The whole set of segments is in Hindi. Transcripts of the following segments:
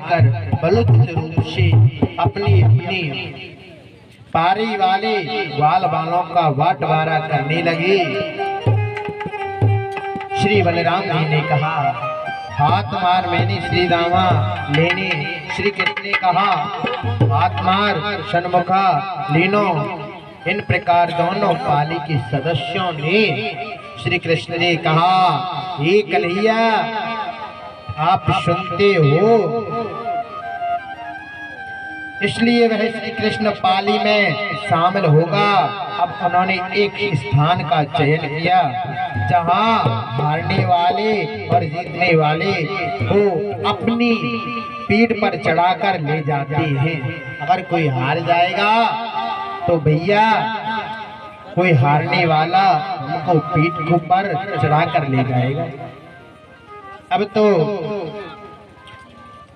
कर बलुत रूप से अपनी अपनी पारी वाले ग्वाल बालों का बंटवारा करने लगे। श्री बलराम जी ने कहा, हाथ मार। मैंने श्री दामा लेने। श्री कृष्ण ने कहा, हाथ मार सन्मुखा लीनो। इन प्रकार दोनों पाली के सदस्यों ने श्री कृष्ण ने कहा, हे कन्हैया आप सुनते हो, इसलिए वह श्री कृष्ण पाली में शामिल होगा। अब उन्होंने एक स्थान का चयन किया जहां हारने वाले और जीतने वाले को अपनी पीठ पर चढ़ाकर ले जाते हैं। अगर कोई हार जाएगा तो भैया कोई हारने वाला उनको पीठ पर चढ़ाकर ले जाएगा। अब तो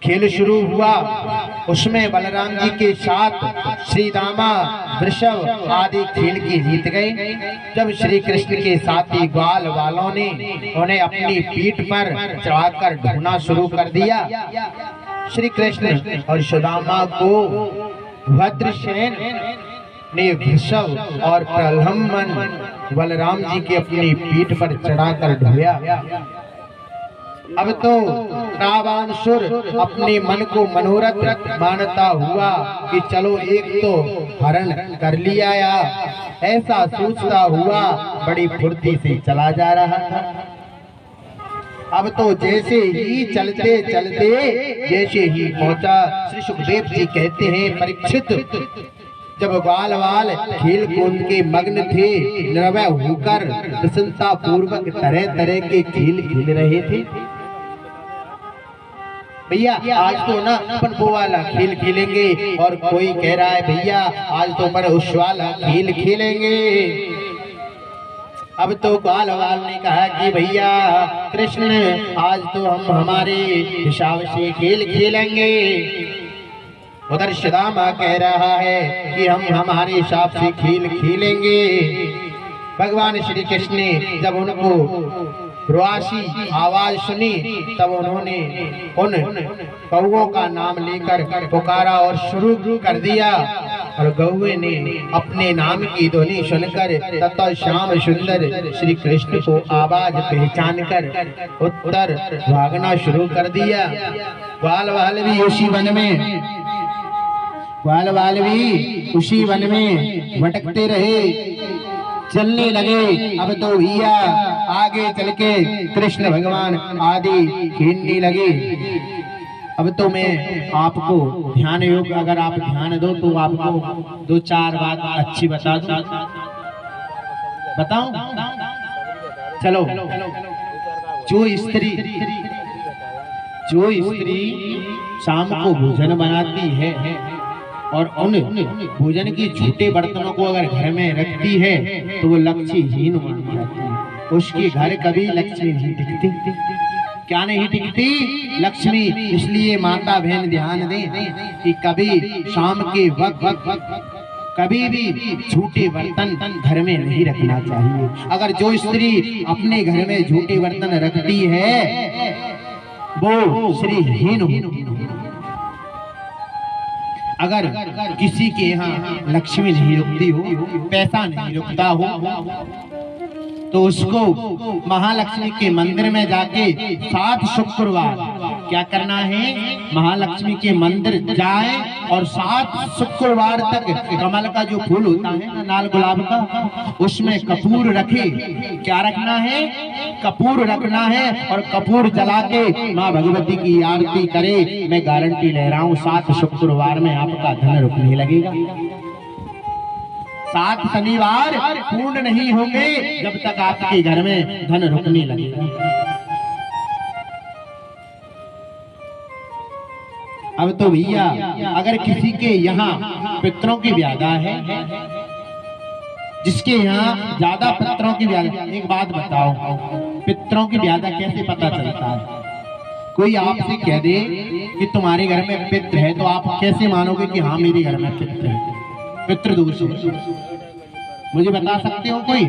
खेल शुरू हुआ। उसमें बलराम जी के साथ श्री दामा वृषभ आदि खेल के जीत गए। जब श्री कृष्ण के साथी ग्वाल वालों ने उन्हें अपनी पीठ पर चढ़ाकर ढूंढना शुरू कर दिया। श्री कृष्ण और सुदामा को भद्रसेन ने वृषभ और प्रलम्बन बलराम जी के अपनी पीठ पर चढ़ाकर ढूंढा। अब तो रावणासुर अपने मन को मनोरथ मानता हुआ कि चलो एक तो हरण कर लिया, या ऐसा सोचता हुआ बड़ी फुर्ती से चला जा रहा था। अब तो जैसे ही चलते चलते जैसे ही पहुंचा, श्री सुखदेव जी कहते हैं, परीक्षित जब ग्वाल वाल खेल कूद के मग्न थे, निर्भय होकर प्रसन्नता पूर्वक तरह तरह के खेल खेल रहे थे। भैया आज तो ना अपन वो वाला खेल खेलेंगे, और कोई कह रहा है भैया आज तो अपन उस वाला खेल खेलेंगे। अब तो ग्वाल वाल ने कहा कि भैया कृष्ण आज तो हम हमारे हिसाब से खेल खेलेंगे। उधर सुदामा कह रहा है कि हम हमारे हिसाब से खेल खेलेंगे। भगवान श्री कृष्ण ने जब उनको रुआसी आवाज सुनी तब उन्होंने उन कौओं का नाम लेकर पुकारा और शुरू कर दिया। और कौवे ने अपने नाम की ध्वनि सुनकर तथा श्याम सुंदर श्री कृष्ण को आवाज पहचान कर उत्तर भागना शुरू कर दिया। ग्वाल वाल भी उसी वन में उसी वन में भटकते रहे, चलने लगे। अब तो भैया आगे चल के कृष्ण भगवान आदि खेलने लगे। अब तो मैं आपको ध्यान योग, अगर आप ध्यान दो तो आपको दो चार बात अच्छी बता दूं। बताऊं? चलो, जो स्त्री शाम को भोजन बनाती है और उन भोजन की झूठे बर्तनों को अगर घर में रखती है तो वो लक्ष्मीहीन मानी जाती है। उसके घर कभी लक्ष्मी नहीं टिकती। क्या नहीं टिकती? लक्ष्मी। इसलिए माता बहन ध्यान दें कि कभी शाम के वक्त कभी भी झूठे बर्तन घर में नहीं रखना चाहिए। अगर जो स्त्री अपने घर में झूठे बर्तन रखती है वो श्रीहीन। अगर किसी के यहाँ लक्ष्मी नहीं रुकती हो, पैसा नहीं रुकता हो, तो उसको महालक्ष्मी के मंदिर में जाके 7 शुक्रवार क्या करना है? महालक्ष्मी के मंदिर जाए और 7 शुक्रवार तक कमल का जो फूल होता है लाल गुलाब का, उसमें कपूर रखे। क्या रखना है? कपूर रखना है। और कपूर जला के माँ भगवती की आरती करे। मैं गारंटी ले रहा हूँ 7 शुक्रवार में आपका धन रुकने लगेगा। 7 शनिवार पूर्ण नहीं होंगे जब तक आपके घर में धन रुकने लगेगा। अब तो भैया अगर किसी के यहाँ पितरों की व्याधा है, जिसके यहाँ ज्यादा पितरों की व्याधा, एक बात बताओ, पितरों की व्याधा कैसे पता चलता है? कोई आपसे कह दे कि तुम्हारे घर में पित्र है तो आप कैसे मानोगे कि हाँ मेरे घर में पित्र है? पितृ दोष है। मुझे बता सकते हो कोई?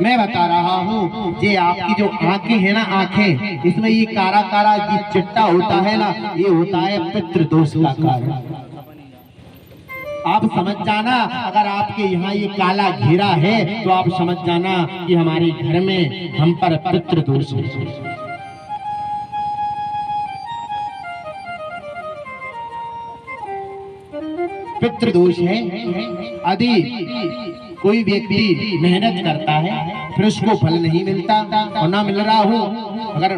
मैं बता रहा हूँ, ये आपकी जो आंखें है ना, आंखें, इसमें ये कारा कारा ये चिट्टा होता है ना, ये होता है पितृदोष का कारण। आप समझ जाना, अगर आपके यहाँ ये काला घेरा है तो आप समझ जाना कि हमारे घर में हम पर पितृदोष है। पितृदोष है। यदि कोई व्यक्ति मेहनत करता है फिर उसको फल नहीं मिलता और ना मिल रहा हो, अगर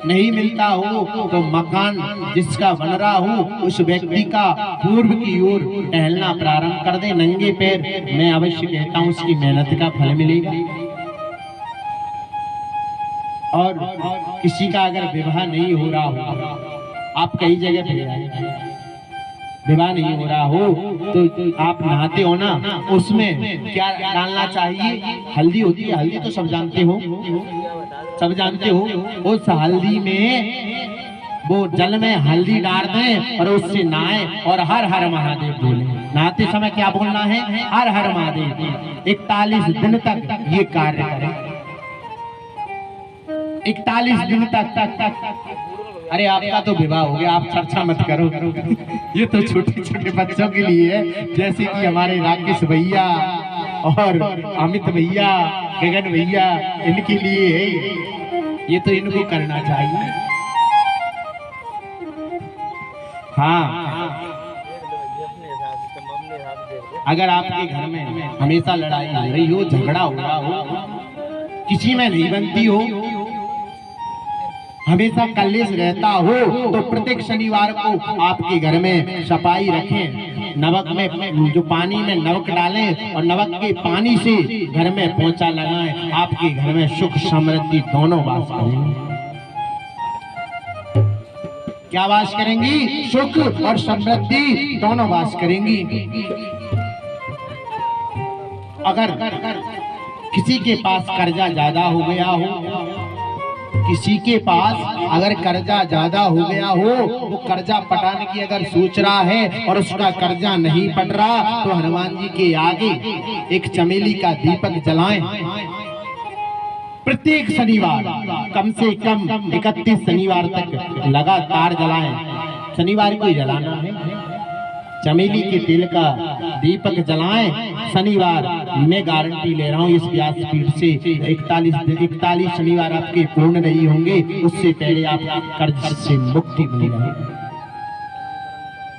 नहीं मिलता हो तो मकान जिसका बन रहा हो उस व्यक्ति का पूर्व की ओर टहलना प्रारंभ कर दे नंगे पैर। मैं अवश्य कहता हूँ उसकी मेहनत का फल मिलेगा। और किसी का अगर विवाह नहीं हो रहा हो, आप कई जगह पे जाए, विवाह नहीं हो रहा हो तो आप नहाते हो ना, उसमें क्या डालना चाहिए? हल्दी होती है, हल्दी तो सब जानते हो, सब जानते हो। उस हल्दी में वो जल में हल्दी डाल दें और उससे नहाए और हर हर महादेव बोले। नहाते समय क्या बोलना है? हर हर महादेव। 41 दिन तक ये कार्य करें, 41 दिन तक। अरे आपका तो विवाह हो गया, आप चर्चा मत करो। ये तो छोटे छोटे बच्चों के लिए है, जैसे कि हमारे राकेश भैया और अमित भैया, गगन भैया, इनके लिए है। ये तो इनको करना चाहिए। हाँ, अगर आपके घर में हमेशा लड़ाई हो रही हो, झगड़ा हो रहा हो, किसी में नहीं बनती हो, हमेशा कलेश रहता हो, तो प्रत्येक शनिवार को आपके घर में सफाई रखें। नमक में जो पानी में नमक डालें और नमक के पानी से घर में पोंछा लगाएं। आपके घर में सुख समृद्धि दोनों वास करेंगे। क्या वास करेंगी? सुख और समृद्धि दोनों वास करेंगी। अगर किसी के पास कर्जा ज्यादा हो गया हो, किसी के पास अगर कर्जा ज्यादा हो गया हो, वो कर्जा पटाने की अगर सोच रहा है और उसका कर्जा नहीं पट रहा, तो हनुमान जी के आगे एक चमेली का दीपक जलाएं। प्रत्येक शनिवार कम से कम 31 शनिवार तक लगातार जलाएं। शनिवार को ही जलाना है। चमेली के तेल का दीपक जलाएं शनिवार। मैं गारंटी ले रहा हूँ इस व्यासपीठ से 41 शनिवार आपके पूर्ण नहीं होंगे, उससे पहले आप कर्ज से मुक्ति मिल जाएगी।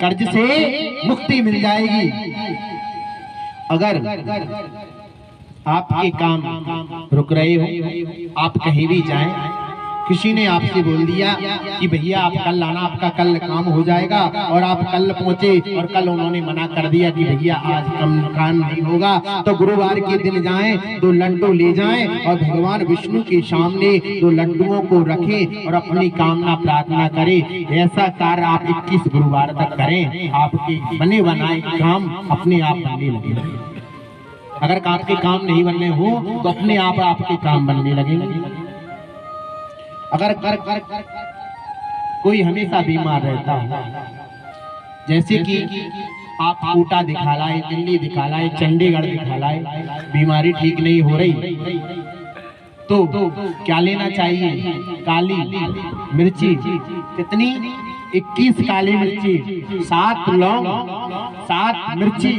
कर्ज से मुक्ति मिल जाएगी। अगर आपके काम रुक रहे हो, आप कहीं भी जाएं, किसी ने आपसे बोल दिया कि भैया आप कल आना, आपका कल काम हो जाएगा, और आप कल पहुंचे और कल उन्होंने मना कर दिया कि भैया आज काम नहीं होगा, तो गुरुवार के दिन जाएं, 2 लड्डू ले जाएं और भगवान विष्णु के सामने 2 लड्डुओं को रखें और अपनी कामना प्रार्थना करें। ऐसा कार्य आप 21 गुरुवार तक करें, आपके बने बनाए काम अपने आप बनने लगेंगे। अगर आपके काम नहीं बनने हो तो अपने आप आपके काम बनने लगेंगे। अगर कोई हमेशा बीमार रहता है, जैसे कि आप कोटा दिखा लाए, दिल्ली दिखा लाए, चंडीगढ़ दिखा लाए, बीमारी ठीक नहीं हो रही, तो क्या लेना चाहिए? काली मिर्ची। कितनी? 21 काली मिर्ची, 7 लौंग, 7 मिर्ची,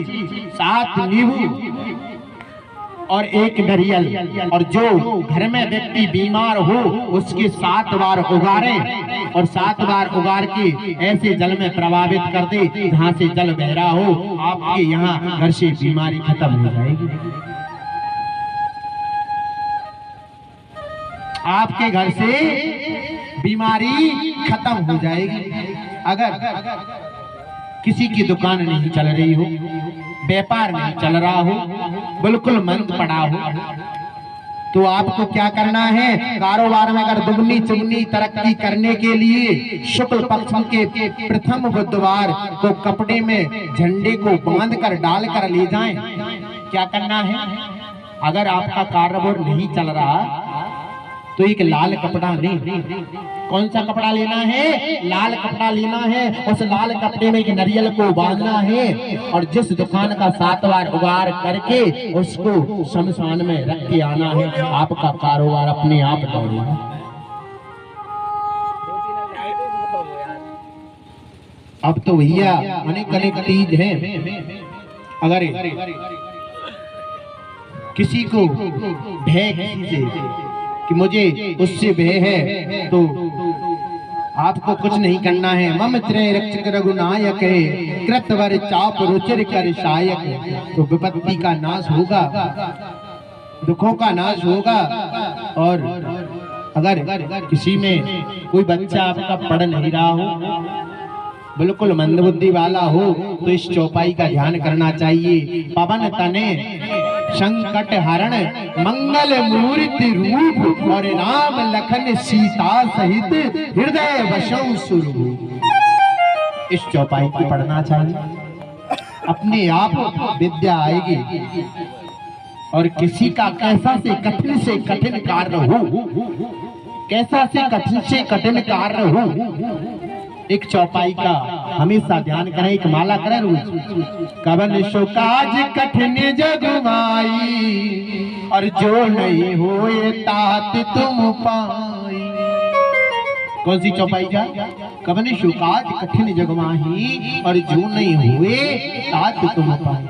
7 नींबू और 1 नारियल। और जो घर में व्यक्ति बीमार हो उसके 7 बार उगारें और 7 बार उगार के ऐसे जल में प्रभावित कर दे जहां से जल बह रहा हो। आपके यहाँ घर से बीमारी खत्म हो जाएगी। आपके घर से बीमारी खत्म हो जाएगी। अगर किसी की दुकान नहीं चल रही हो, व्यापार नहीं चल रहा हो, बिल्कुल मंद पड़ा हो, तो आपको क्या करना है? कारोबार में अगर दुगनी चुगनी तरक्की करने के लिए शुक्ल पक्ष के प्रथम बुधवार को कपड़े में झंडे को बांध कर डाल कर ले जाएं। क्या करना है? अगर आपका कारोबार नहीं चल रहा तो एक लाल कपड़ा ले। कौन सा कपड़ा लेना है? लाल कपड़ा लेना है। उस लाल कपड़े में एक नारियल को बांधना है और जिस दुकान का 7 बार उगार करके उसको शमशान में रख के आना है। आपका कारोबार अपने आप दौड़ेगा। अब तो भैया अनेक अनेक चीज है। अगर किसी को भय किसी से कि मुझे उससे भय है तो आपको कुछ नहीं करना है। मम त्रय रक्षक रघुनायक है, कृतवर चाप रुचिर कर शायक। तो विपत्ति का नाश होगा, दुखों का नाश होगा। और अगर किसी में कोई बच्चा आपका पढ़ नहीं रहा हो, बिल्कुल मंदबुद्धि वाला हो, तो इस चौपाई का ध्यान करना चाहिए। पवन तने संकट हरण मंगल मूर्ति रूप और राम लखन सीता सहित हृदय वशौ सुरभूप। इस चौपाई को पढ़ना चाहिए, अपने आप विद्या आएगी। और किसी का कैसा से कठिन कार्य हो, कैसा से कठिन कार्य हो, एक चौपाई का हमेशा ध्यान करें, एक माला करें रोज। कवन सो काज कठिन जग माई और जो नहीं होए तात तुम पाई। कौन सी चौपाई का? कवन सो काज कठिन जग माही और जो नहीं हुए तात तुम पाई।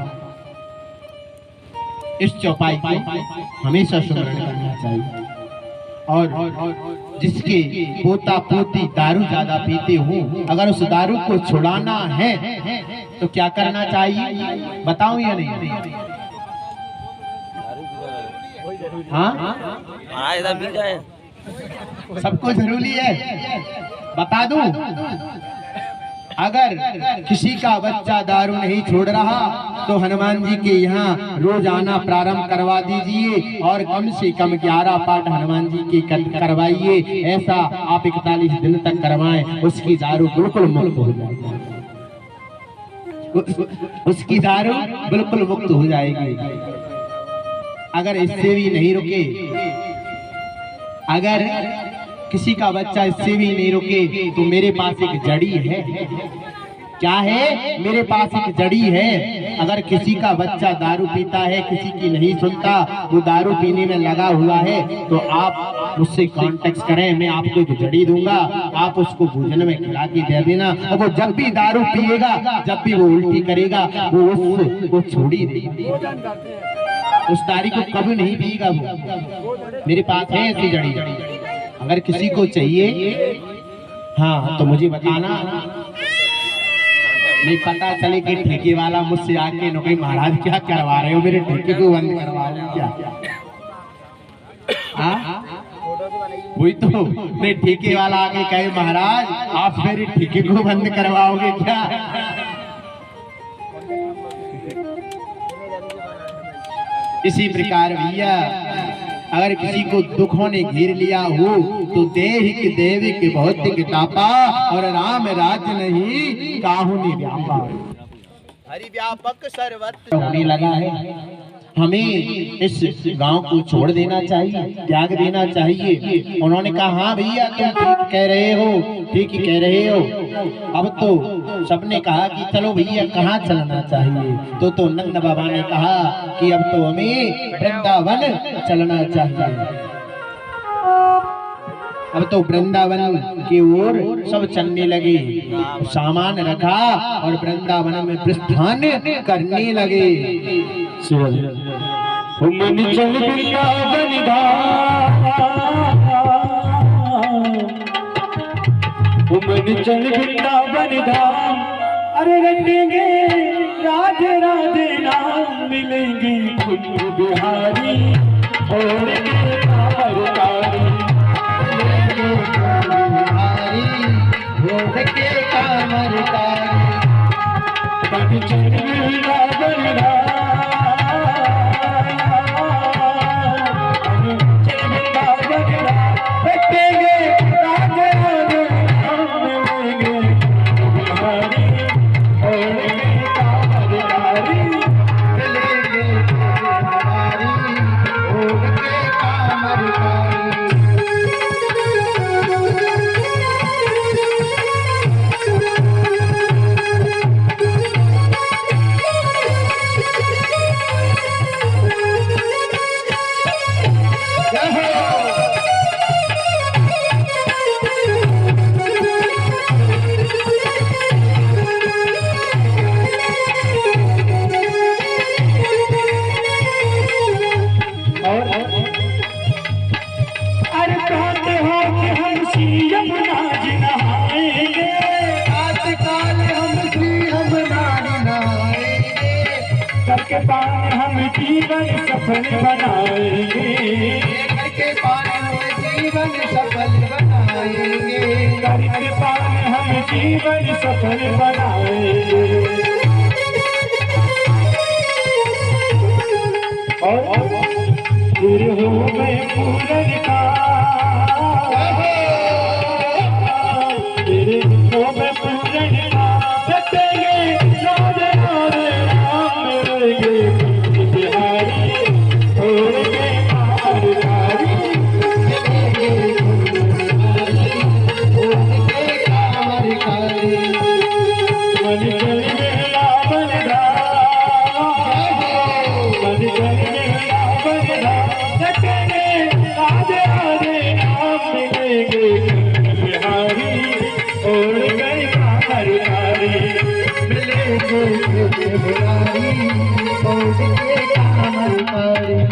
इस चौपाई को हमेशा स्मरण करना चाहिए। और जिसके पोता पोती दारू ज्यादा पीते हो, अगर उस दारू को छुड़ाना है तो क्या करना चाहिए, बताऊं या नहीं? हाँ, सबको जरूरी है, बता दूं। अगर किसी का बच्चा दारू नहीं छोड़ रहा तो हनुमान जी के यहाँ रोज आना प्रारंभ करवा दीजिए और कम से कम 11 पाठ हनुमान जी के करवाइए। ऐसा आप 41 दिन तक करवाएं, उसकी दारू बिल्कुल मुक्त हो जाएगी। उसकी दारू बिल्कुल मुक्त हो जाएगी। अगर इससे भी नहीं रुके, अगर किसी का बच्चा इससे भी नहीं रुके तो मेरे पास एक जड़ी है। क्या है? मेरे पास एक जड़ी है। अगर किसी का बच्चा दारू पीता है, किसी की नहीं सुनता, वो दारू पीने में लगा हुआ है, तो आप मुझसे कांटेक्ट करें, मैं आपको एक जड़ी दूंगा, आप उसको भोजन में खिला के दे देना। और वो जब भी दारू पिएगा, जब भी वो उल्टी करेगा, वो छोड़ी देगा, उस दारू को कभी नहीं पिएगा। वो मेरे पास है ऐसी जड़ी। अगर किसी को चाहिए हाँ तो मुझे बताना, नहीं पता चले कि ठेके वाला मुझसे आके न कोई महाराज क्या करवा रहे हो, मेरे ठेके को बंद करवा रहे हो क्या? वही तो मेरे ठेके वाला आके कहे महाराज आप मेरे ठेके को बंद करवाओगे क्या? इसी प्रकार भैया अगर किसी को दुखों ने घेर लिया हो तो देहिक देविक भौतिक तापा और राम राज्य नहीं काहू ने व्यापा। हरि व्यापक सर्वत्र होने लगा है। हमें इस गांव को छोड़ देना चाहिए, त्याग देना चाहिए। उन्होंने कहा हाँ भैया तुम ठीक कह रहे हो, ठीक ही कह रहे हो। अब तो सबने कहा कि चलो भैया कहाँ चलना चाहिए, तो नंद बाबा ने कहा कि अब तो हमें वृंदावन चलना चाहिए। अब तो वृंदावन की ओर सब चलने लगे, सामान रखा और वृंदावन में प्रस्थान करने लगे। चल वृंदावन धाम, अरे रटेंगे राधे राधे नाम, मिलेंगे कुंज बिहारी और के कामरकारी। करके पान हम जीवन सफल बनाएंगे, करके पान हम जीवन सफल बनाएंगे, करके पान हम जीवन सफल बनाएंगे। और गुरु हो मैं पूरन का, गुरु हो मैं पूरन का, सतेंगे राधे राधे राम मेरे बिहारी, छोड़ के कारकारी मन चल मेरा बनदा, मन चल मेरा बनदा, सतेंगे राधे राधे राम मिलेंगे बिहारी, छोड़ गए कारकारी मिलेंगे बिहारी, छोड़ के कारकारी।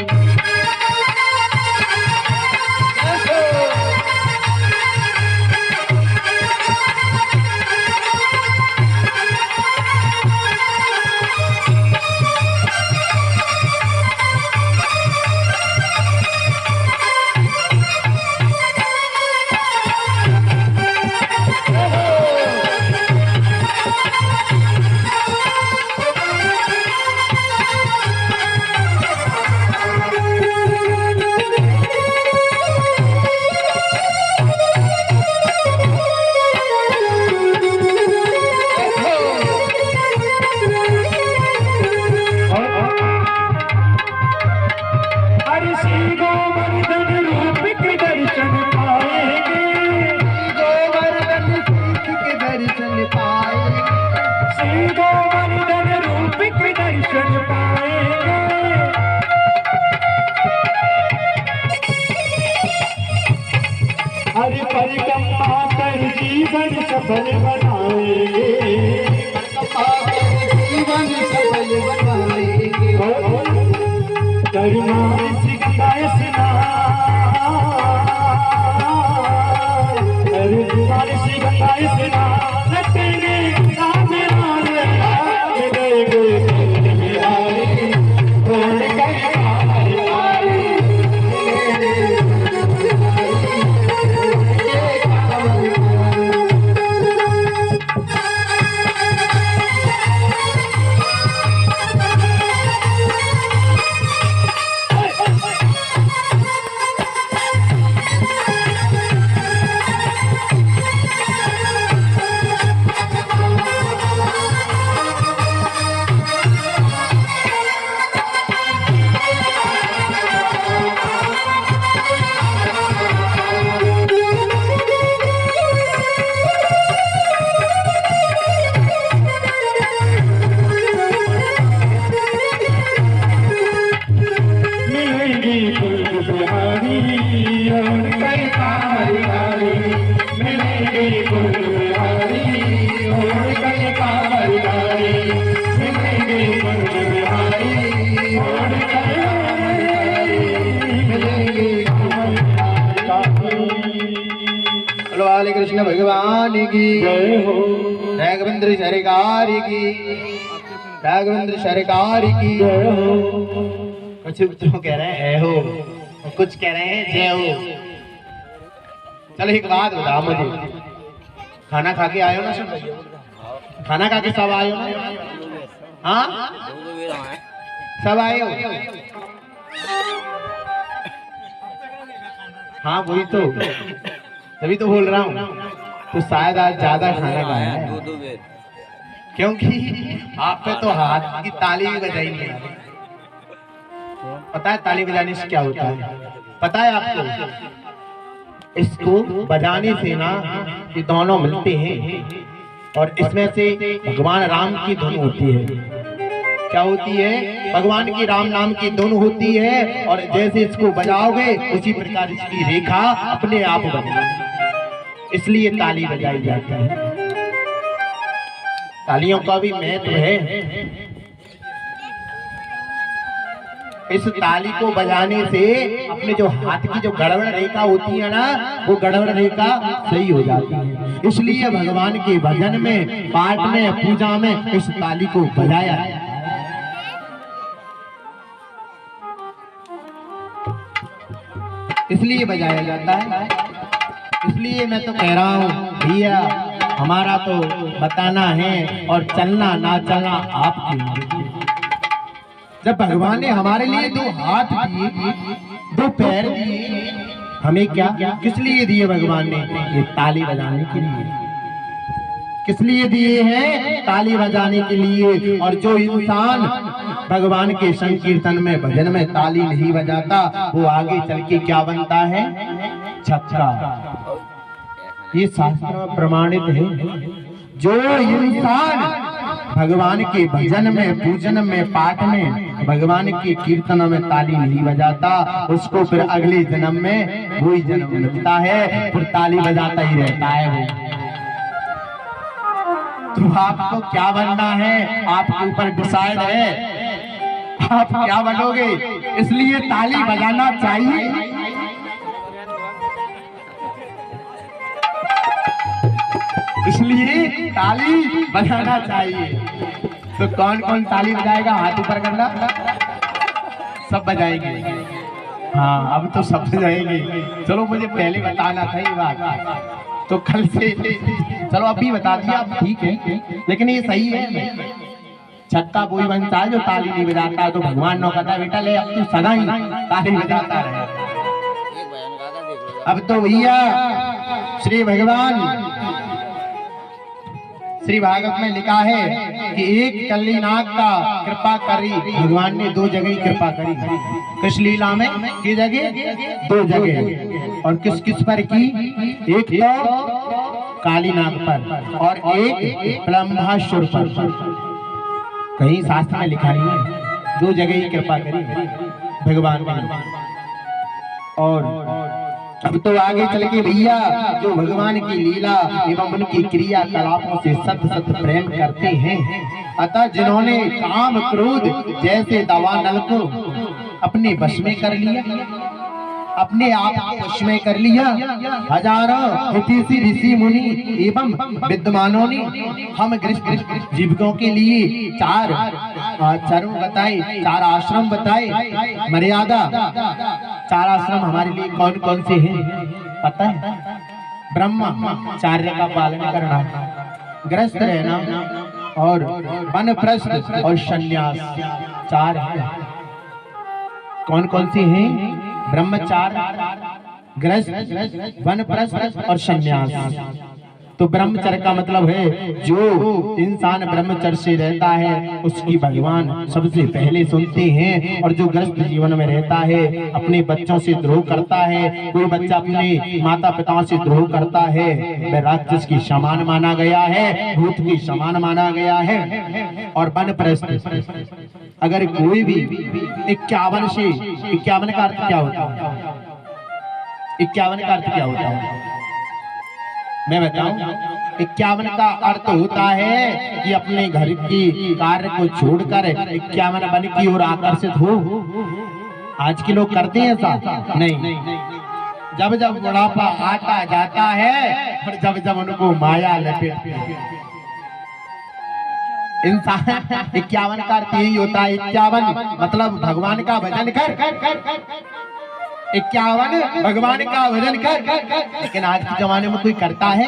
हरि परिक्रमा कर जीवन सफल बनाएंगे, जीवन सफल बनाएंगे, करुणा सिखाए सिखाए सिना, रखेंगे राधे राधे राम मिलेंगे बिहारी, छोड़ गए कारकारी कृष्ण भगवान की जय हो, राघवेंद्र सरकार की, राघवेंद्र सरकार की जय हो। कुछ तो कह रहे हैं हो, कुछ कह रहे हैं जय हो। चलो एक बात बताओ मुझे, खाना खा के आयो ना सब? खाना खा के सब आयो ना? हाँ सब आयो? हाँ वही तो, तभी तो बोल रहा हूँ। तो शायद आज ज्यादा खाना खाया है, क्योंकि आप पे तो हाथ की ताली भी बजाई नहीं। पता है ताली बजाने से क्या होता है? पता है आपको? इसको बजाने से ना ये दोनों मिलते हैं और इसमें से भगवान राम की धुन होती है। क्या होती है? भगवान की राम नाम की धुन होती है, और जैसे इसको बजाओगे उसी प्रकार इसकी रेखा अपने आप बनेगी। इसलिए ताली बजाई जाती है। तालियों का भी महत्व है। इस ताली को बजाने से अपने जो हाथ की जो गड़बड़ रेखा होती है ना, वो गड़बड़ रेखा सही हो जाती है। इसलिए भगवान के भजन में, पाठ में, पूजा में इस ताली को बजाया है। इसलिए बजाया जाता है। इसलिए मैं तो कह रहा हूँ भैया, हमारा तो बताना है और चलना ना चलना आपकी मर्जी। जब भगवान ने हमारे लिए 2 हाथ दिए, 2 पैर दिए, हमें क्या किस लिए दिए भगवान ने? ये ताली बजाने के लिए। किस लिए दिए हैं? ताली बजाने के लिए। और जो इंसान भगवान के संकीर्तन में भजन में ताली नहीं बजाता, वो आगे चल के क्या बनता है? छक्का। ये शास्त्र में प्रमाणित है। जो इंसान भगवान के भजन में, पूजन में, पाठ में, भगवान के कीर्तन में ताली नहीं बजाता, उसको फिर अगले जन्म में वही जन्म मिलता है, फिर ताली बजाता ही रहता है वो। तो आपको क्या बनना है? आपके ऊपर डिसाइड है, आप क्या बनोगे। इसलिए ताली बजाना चाहिए। इसलिए ताली बजाना चाहिए। तो कौन कौन ताली बजाएगा? हाथ ऊपर करना। सब बजाएंगे? हाँ, अब तो सब बजाएंगे। चलो, मुझे पहले बताना था ये बात, तो कल से चलो अभी बता दिया, ठीक है, लेकिन ये सही है। छक्का वही बनता है जो ताली नहीं बजाता है। तो भगवान ने कहता बेटा ले, अब तू सदा ही ताली बजाता रहे। अब तो भैया श्री भगवान श्री भागवत में लिखा है कि एक कल्लीनाग का कृपा करी भगवान ने 2 जगह कृपा करी। कृष्ण लीला में की जगह 2 जगह, और किस किस पर की? एक तो कालीनाग पर और एक ब्रह्मासुर पर। कहीं शास्त्र में लिखा नहीं है, 2 जगह ही कृपा करी भगवान ने। और अब तो आगे चल के भैया जो भगवान की लीला एवं उनकी क्रियाकलापों से सत सत प्रेम करते हैं, अतः जिन्होंने काम क्रोध जैसे दावानल को अपने वश में कर लिया, अपने आप वश में कर लिया, हजारों हितैषी ऋषि मुनि एवं विद्वानों ने हम गृहस्थ जीवकों के लिए 4 चरण बताए, 4 आश्रम बताए। मर्यादा 4 आश्रम हमारे लिए कौन कौन से हैं पता है? ब्रह्मचर्य का पालन करना, गृहस्थ रहना, और वानप्रस्थ और संन्यास। 4 हैं। कौन कौन से हैं? ब्रह्मचार्य, गृहस्थ, वानप्रस्थ और संन्यास। तो ब्रह्मचर्य का मतलब है जो इंसान ब्रह्मचर्य से रहता है उसकी भगवान सबसे पहले सुनते हैं। और जो गृहस्थ जीवन में रहता है, अपने बच्चों से द्रोह करता है, कोई बच्चा अपने माता पिता से द्रोह करता है, वह राक्षस की समान माना गया है, भूत की समान माना गया है। और वानप्रस्थ, अगर कोई भी 51 से 51 का अर्थ क्या होता है? 51 का अर्थ क्या होता है मैं बताऊं? 51 का अर्थ होता है कि अपने घर की कार्य को छोड़कर 51 वन की ओर आकर्षित हो। आज के लोग करते हैं ऐसा? नहीं। जब जब बुढ़ापा आता जाता है और जब जब उनको माया लपेटती है, इंसान 51 का अर्थ यही होता है। 51 मतलब भगवान का भजन कर, 51 भगवान का भजन कर। लेकिन आज के जमाने में कोई करता है?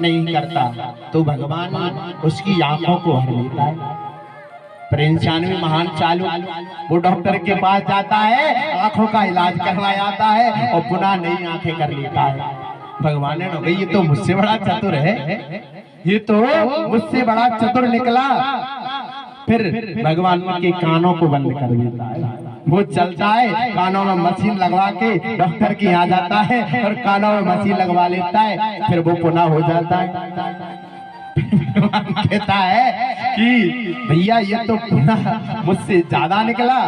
नहीं करता। तो भगवान उसकी आंखों को हर लेता है। प्रेमचंद में महान चालू, वो डॉक्टर के पास जाता है, आंखों का इलाज करवाया जाता है और पुनः नई आंखें कर लेता है। भगवान ने भाई ये तो मुझसे बड़ा चतुर है, ये तो मुझसे बड़ा चतुर निकला। फिर भगवान के कानों को बंद कर देता है। वो चलता है, कानों में मशीन लगवा के डॉक्टर के यहाँ जाता है और कानों में मशीन लगवा लेता है, फिर वो पुनः हो जाता है। भगवान कहता है कि भैया ये तो पुनः मुझसे ज्यादा निकला।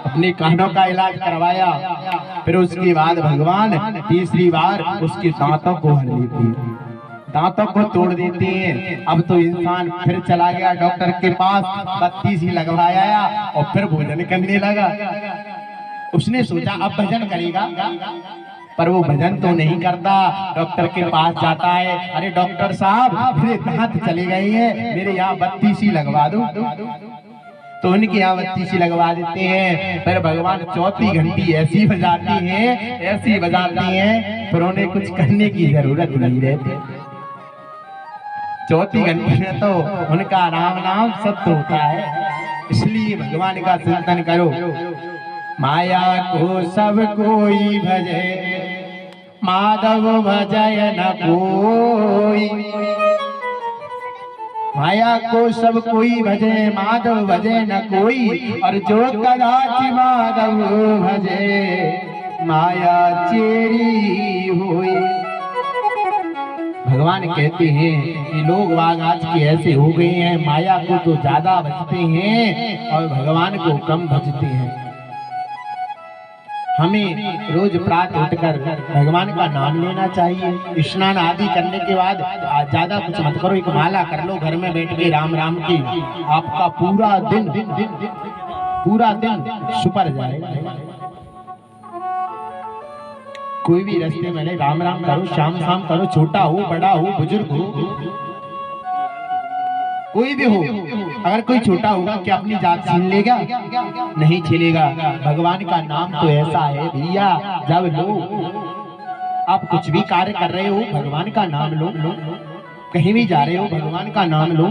अपने कानों का इलाज करवाया, फिर उसके बाद भगवान तीसरी बार उसके दांतों को हर लेते हैं, दांतों को तोड़ देते हैं। अब तो इंसान फिर चला गया डॉक्टर के पास, 32 ही लगवाया और फिर भोजन करने लगा। उसने सोचा अब भजन करेगा, पर वो भजन तो नहीं करता। डॉक्टर के पास जाता है, अरे डॉक्टर साहब मेरे दांत चले गए हैं, मेरे यहाँ 32 ही लगवा दो। तो उनकी यहाँ बत्ती सी लगवा देते हैं। फिर भगवान चौथी घंटी ऐसी बजाती हैं फिर उन्हें कुछ करने की जरूरत नहीं रहती। चौथी घंटी में तो उनका राम नाम सत्य होता है। इसलिए भगवान का चिंतन करो। माया को सब कोई भजे, माधव भजय न कोई। माया को सब कोई भजे, माधव भजे न कोई। और जो कदाच माधव भजे, माया चेरी हुई। भगवान कहते हैं कि लोग बाग आज के ऐसे हो गए हैं, माया को तो ज्यादा भजते हैं और भगवान को कम भजते हैं। हमें रोज प्रातः उठकर भगवान का नाम लेना चाहिए। स्नान आदि करने के बाद ज्यादा कुछ मत करो, एक माला कर लो घर में बैठ के राम राम की। आपका पूरा दिन सुपर जाएगा। कोई भी रास्ते में नहीं, राम राम करो, शाम शाम करो, छोटा हो बड़ा हो बुजुर्ग हो कोई भी हो। अगर कोई छोटा होगा क्या अपनी जात छीन लेगा? नहीं छीनेगा। भगवान का नाम तो ऐसा है भैया, जब लो आप कुछ भी कार्य कर रहे हो भगवान का नाम लो, कहीं भी जा रहे हो भगवान का नाम लो,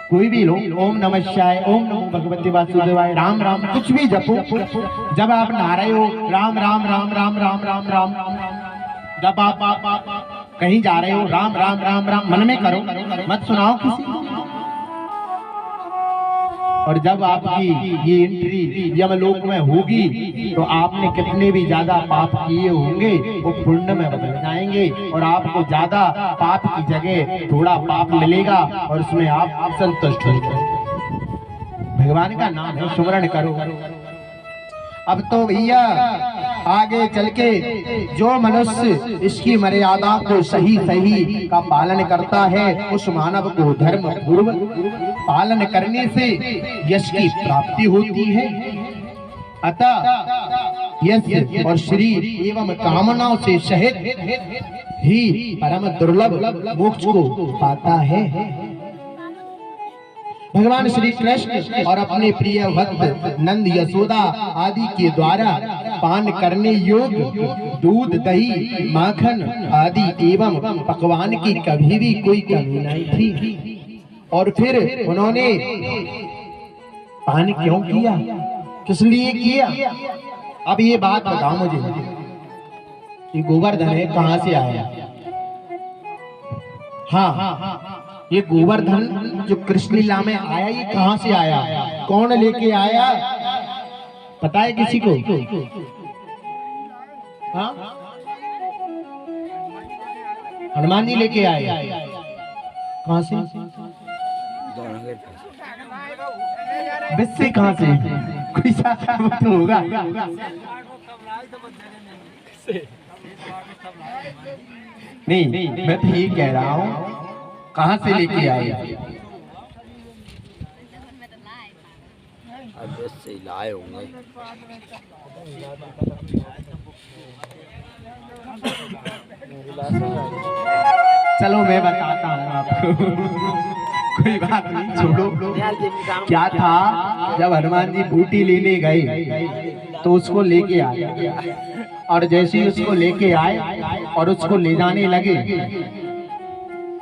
कोई भी लो। ओम नमः शिवाय, ओम नमो भगवते वासुदेवाय, राम राम कुछ भी जपो। जब आप नहा रहे हो राम राम राम राम राम राम राम, जब आप कहीं जा रहे हो राम राम राम राम मन में करो, मत सुनाओ किसी को। और जब आपकी ये एंट्री यमलोक में होगी तो आपने कितने भी ज्यादा पाप किए होंगे वो पुण्य में बदल जाएंगे और आपको ज्यादा पाप की जगह थोड़ा पाप मिलेगा और उसमें आप संतुष्ट हो जाएंगे। भगवान का नाम है, सुमरण करो। अब तो भैया आगे चल के जो मनुष्य इसकी मर्यादा को सही का पालन करता है उस मानव को धर्म पूर्वक पालन करने से यश की प्राप्ति होती है। अतः यश और शरीर एवं कामनाओं से सहित ही परम दुर्लभ मोक्ष को पाता है। भगवान श्री कृष्ण और अपने प्रिय भक्त नंद यशोदा आदि के द्वारा पान करने योग्य दूध दही माखन आदि एवं पकवान की कभी भी कोई कमी नहीं थी। और फिर उन्होंने पान क्यों किया, किस लिए किया? अब ये बात बताओ मुझे, ये गोवर्धन है कहाँ से आया? हाँ, ये गोवर्धन जो कृष्ण लीला में आया ये कहाँ से आया, कौन लेके आया, पता है किसी को? हाँ, हनुमान जी लेके आए। कहाँ से? बिस्से कहाँ से? कोई सा तो होगा। नहीं, मैं तो ये कह रहा हूँ कहाँ से लेके आए? से लाए होंगे। चलो मैं बताता हूँ आपको। कोई बात नहीं, छोड़ो। क्या था, जब हनुमान जी बूटी लेने गए तो उसको लेके आए और जैसे ही उसको लेके आए और उसको ले जाने लगे,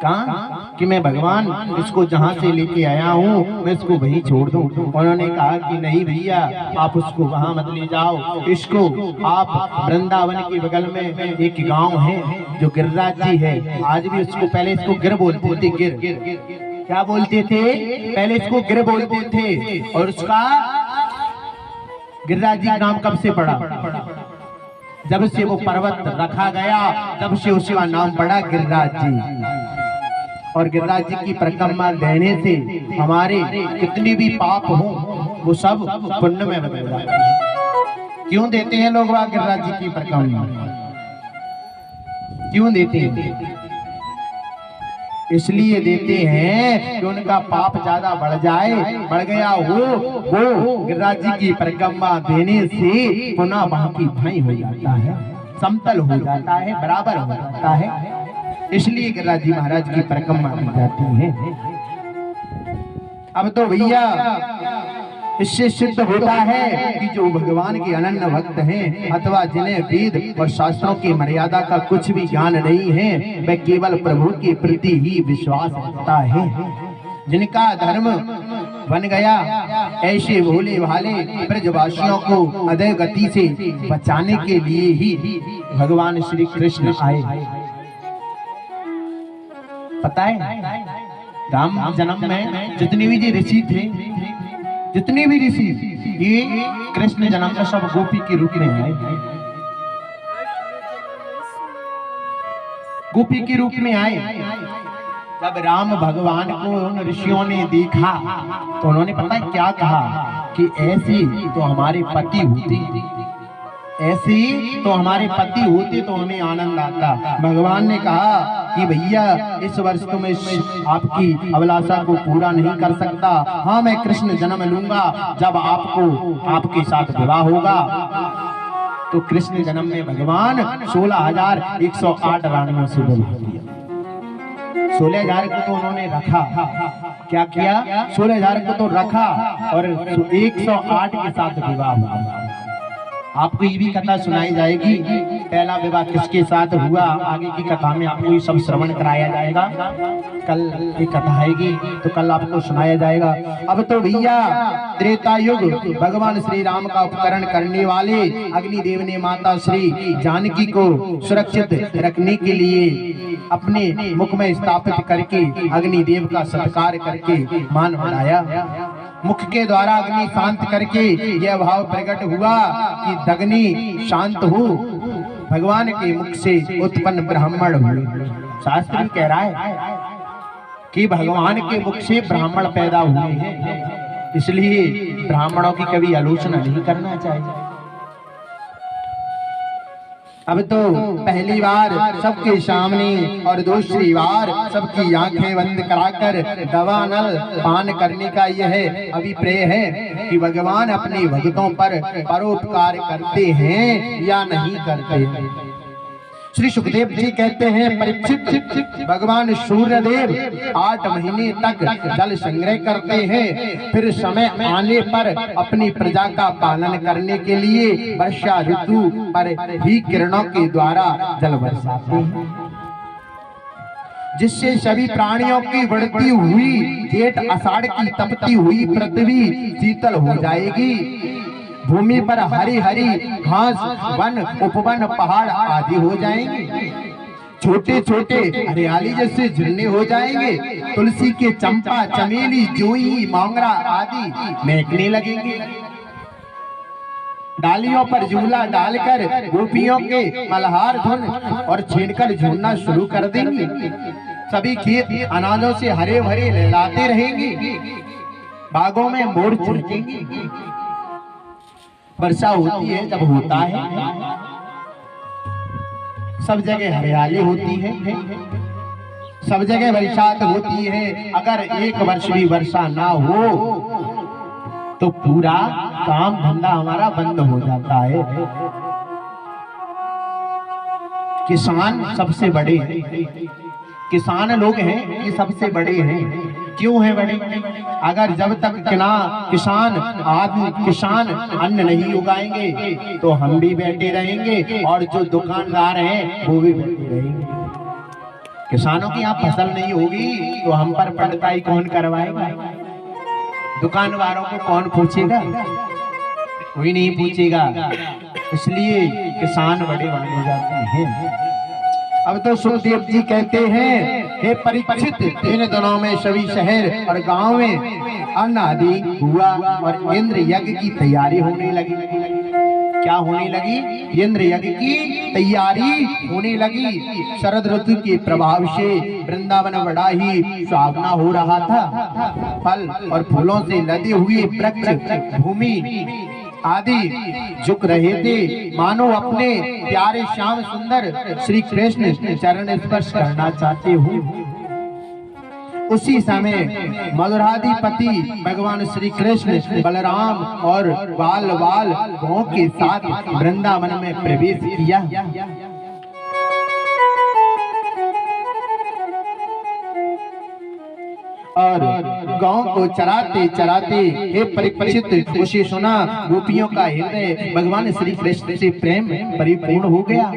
कहा कि मैं भगवान इसको जहाँ से लेके आया हूँ मैं इसको वहीं छोड़ दूं। उन्होंने कहा कि नहीं भैया, आप उसको वहाँ मत ले जाओ, इसको आप वृंदावन के बगल में एक गांव है जो गिरिराज जी है, आज भी उसको, पहले इसको गिर बोलते थे, गिर क्या बोलते थे, पहले इसको गिर बोलते थे। और उसका गिरिराज जी नाम कब से पड़ा? जब से वो पर्वत रखा गया तब से उसका नाम पड़ा गिरिराज जी। और गिरिराज जी की परिक्रमा देने से हमारे कितनी भी पाप हो वो सब पुण्य में बदल जाते हैं। क्यों देते हैं लोग गिरिराज जी की परिक्रमा? क्यों देते हैं? इसलिए देते हैं कि उनका पाप ज्यादा बढ़ गया हो, वो गिरिराज जी की परिक्रमा देने से पुनः बाकी भाई हो जाता है, समतल हो जाता है, बराबर हो जाता है। इसलिए गिरिराज जी महाराज की परिक्रमा की जाती है। अब तो भैया इससे सिद्ध होता है कि जो भगवान के अनन्य भक्त हैं अथवा जिन्हें वेद और शास्त्रों की मर्यादा का कुछ भी ज्ञान नहीं है, वह केवल प्रभु के प्रति ही विश्वास रखता है। जिनका धर्म बन गया, ऐसे भोले भाले ब्रजवासियों को अधः गति से बचाने के लिए ही भगवान श्री कृष्ण आए। पता है राम जन्म में जितने भी जी ऋषि थे, जितने भी ऋषि, ये कृष्ण जन्म में सब गोपी के रूप में आए, गोपी के रूप में आए। जब राम भगवान को उन ऋषियों ने देखा तो उन्होंने पता है क्या कहा कि ऐसे तो हमारे पति होते, ऐसे तो हमारे पति होते तो हमें आनंद आता। भगवान ने कहा कि भैया इस वर्ष तो मैं आपकी अभिलाषा को पूरा नहीं कर सकता। हाँ, मैं कृष्ण जन्म लूंगा जब आपको आपके साथ विवाह होगा। तो कृष्ण जन्म में भगवान 16,108 रानियों से विवाह किया। 16,000 को तो उन्होंने रखा, क्या किया, 16,000 को तो रखा और 108 के साथ विवाह हुआ। आपको ये भी कथा सुनाई जाएगी, पहला विवाह किसके साथ हुआ, आगे की कथा में आपको ये सब श्रवण कराया जाएगा। कल ये कथा आएगी तो कल आपको सुनाया जाएगा। अब तो भैया त्रेता युग भगवान श्री राम का उपकरण करने वाले अग्निदेव ने माता श्री जानकी को सुरक्षित रखने के लिए अपने मुख में स्थापित करके अग्निदेव का सत्कार करके मान बढ़ाया। मुख के द्वारा अग्नि शांत करके यह भाव प्रकट हुआ कि दग्नि शांत हो। भगवान के मुख से उत्पन्न ब्राह्मण हुए। शास्त्र कह रहा है कि भगवान के मुख से ब्राह्मण पैदा हुए हैं, इसलिए ब्राह्मणों की कभी आलोचना नहीं करना चाहिए। अब तो पहली बार सबके सामने और दूसरी बार सबकी आंखें बंद कराकर दवा नल पान करने का यह अभिप्राय है कि भगवान अपने भक्तों पर परोपकार करते हैं या नहीं करते हैं। श्री सुखदेव जी कहते हैं, परीक्षित भगवान सूर्यदेव 8 महीने तक जल संग्रह करते हैं, फिर समय आने पर अपनी प्रजा का पालन करने के लिए वर्षा ऋतु पर ही किरणों के द्वारा जल बरसाते हैं, जिससे सभी प्राणियों की बढ़ती हुई जेठ आषाढ़ की तपती हुई पृथ्वी शीतल हो जाएगी। भूमि पर हरी हरी घास, वन, उपवन, पहाड़ आदि हो जाएंगे। छोटे छोटे हरियाली जैसे झरने हो जाएंगे। तुलसी के चंपा, चमेली, जूही, मोंगरा आदि महकने लगेंगे। डालियों पर झूला डालकर गोपियों के मल्हार धुन और छेड़कर झूमना शुरू कर देंगे। सभी खेत अनाजों से हरे भरे लहलाते रहेंगे। बागों में मोर छिड़केंगे। वर्षा होती है, जब होता है सब जगह हरियाली होती है, सब जगह बरसात होती है। अगर एक वर्ष भी वर्षा ना हो तो पूरा काम धंधा हमारा बंद हो जाता है। किसान सबसे बड़े हैं, किसान लोग हैं ये सबसे बड़े हैं। क्यों है बड़े? अगर जब तक किसान अन्न नहीं उगाएंगे तो हम भी बैठे रहेंगे और जो दुकानदार हैं वो भी बैठे रहेंगे। किसानों की यहाँ फसल नहीं होगी तो हम पर पड़ताई कौन करवाएगा? दुकान वालों को कौन पूछेगा? कोई नहीं पूछेगा। इसलिए किसान बड़े माने जाते हैं। अब तो सुखदेव जी कहते हैं, हे परीक्षित, इन दिनों में सभी शहर और गांव में अन्न आदि हुआ और इंद्र यज्ञ की तैयारी होने लगी। क्या होने लगी? इंद्र यज्ञ की तैयारी होने लगी। शरद ऋतु के प्रभाव से वृंदावन बड़ा ही सुहावना हो रहा था। फल और फूलों से लदे हुए वृक्ष, भूमि आदि झुक रहे थे, मानो अपने प्यारे श्याम सुंदर श्री कृष्ण चरण स्पर्श करना चाहते हो। उसी समय मधुराधिपति भगवान श्री कृष्ण बलराम और बाल गौ के साथ वृंदावन में प्रवेश किया। और गांव को चराते चराते हे परीक्षित उसे सुना गोपियों का हृदय भगवान श्री कृष्ण से प्रेम परिपूर्ण हो गया।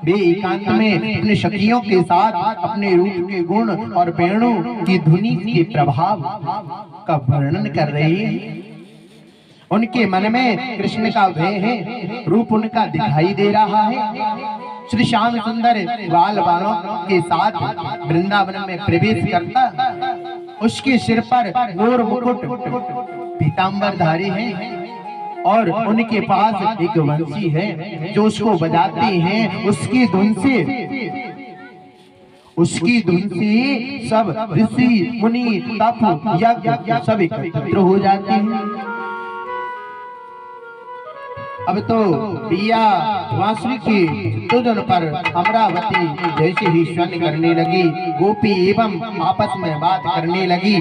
वे एकांत में अपने सखियों के साथ अपने रूप के गुण और वेणु की धुनी के प्रभाव का वर्णन कर रही है। उनके मन में कृष्ण का भय है, रूप उनका दिखाई दे रहा है। श्री श्याम सुंदर बाल बालों के साथ वृंदावन में प्रवेश करता, उसके सिर पर मोर मुकुट पीतांबर धारी है और उनके पास एक वंशी है जो उसको बजाते हैं। उसकी धुन से सब ऋषि मुनि तप यज्ञ सब एकत्र हो जाते हैं। अब तो पिया वासुकी की तुदन पर अमरावती जैसे ही स्वर्ण करने लगी। गोपी एवं आपस में बात करने लगी,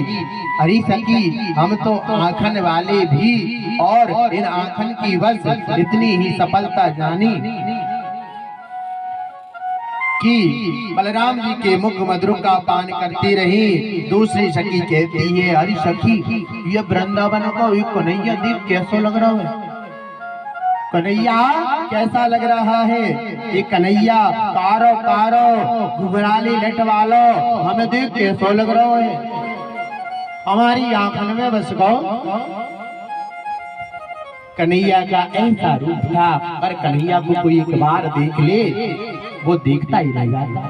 अरे सखी हम तो आंखन वाले भी और इन आंखन की वश इतनी ही सफलता जानी कि बलराम जी के मुख मधुर का पान करती रही। दूसरी सखी कहती है, अरे सखी ये वृंदावन को एक कन्हैया देख कैसा लग रहा है। कन्हैया कैसा लग रहा है? ये कन्हैया कारो कारो घुघराली लट वालो हमें देख कैसा लग रहा है, हमारी आंखन में बस गो। कन्हैया का ऐसा रूप था, पर कन्हैया को कोई एक बार देख ले वो देखता ही रह जाता।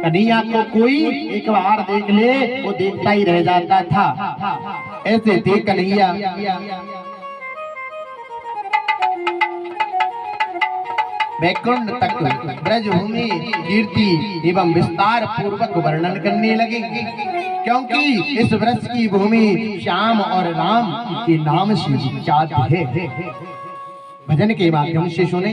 कन्हैया को कोई एक बार देख ले वो देखता ही रह जाता था। ऐसे थे कन्हैया। वैकुंठ तक ब्रजभूमि कीर्ति एवं विस्तार पूर्वक वर्णन करने लगे, क्योंकि इस वृक्ष की भूमि श्याम और राम के नाम से विख्यात है। भजन के माध्यम से सुने।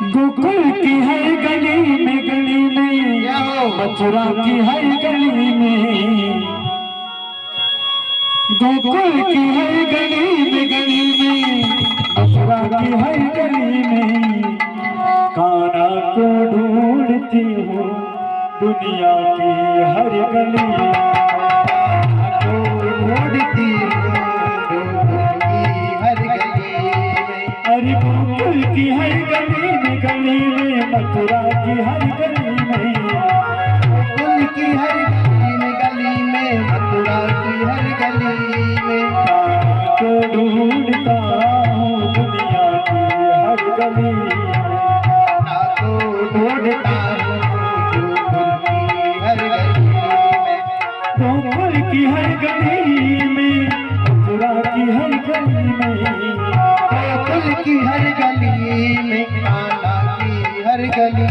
गोकुल की है गली में मथुरा की है गली में, गोकुल की है गली में मथुरा की है गली में। कान्हा को ढूंढती हूँ दुनिया की हर गली में, ढूंढती हर गली में। अरे गोकुल की है गली में मथुरा की हर गली में, गोकुल की हर गली में मथुरा की हर गली में। कान्हा को ढूंढता हूँ दुनिया की हर गली में, कान्हा को ढूंढता हूँ हर गली में। गोकुल की हर गली में मथुरा की हर गली में, गोकुल की हर गली में कान्हा की हर गली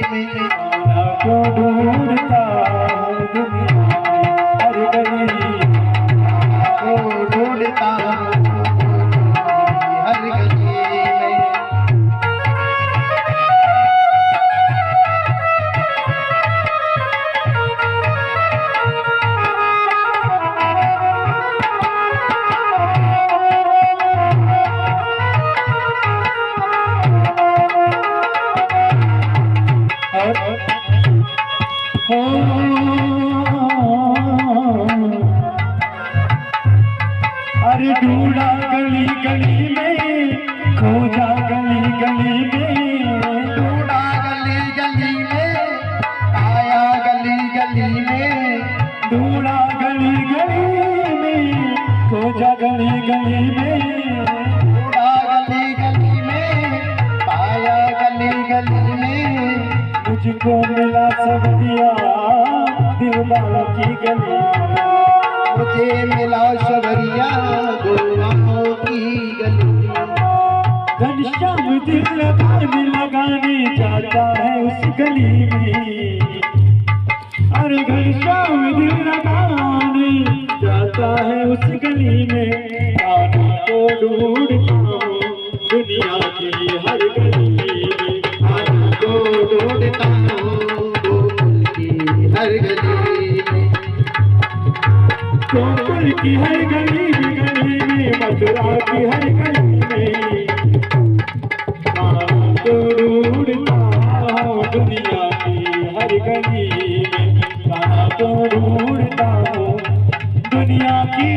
में। कान्हा को ढूंढता हूँ दुनिया की हर गली में, को ढूंढता हूँ हर गली में। अरे ढूंढा गली गली में, खोजा गली गली में, ढूंढा गली गली में, आया गली गली में। ढूंढा गली गली में, खोजा गली गली में, ढूंढा गली गली में, पाया गली गली में। मुझको मिला सवरिया दिलवालों की गली, मुझे मिला सवरिया गुलामों की गली। घनश्याम दिल लगाने जाता है उस गली में, अरे घनश्याम दिल लगाने जाता है उस गली में। कान्हा को ढूंढता हूँ दुनिया की की हर गली में मथुरा की हर गली में काना को ढूंढता हूँ दुनिया की हर गली में, काना को ढूंढता हूँ दुनिया की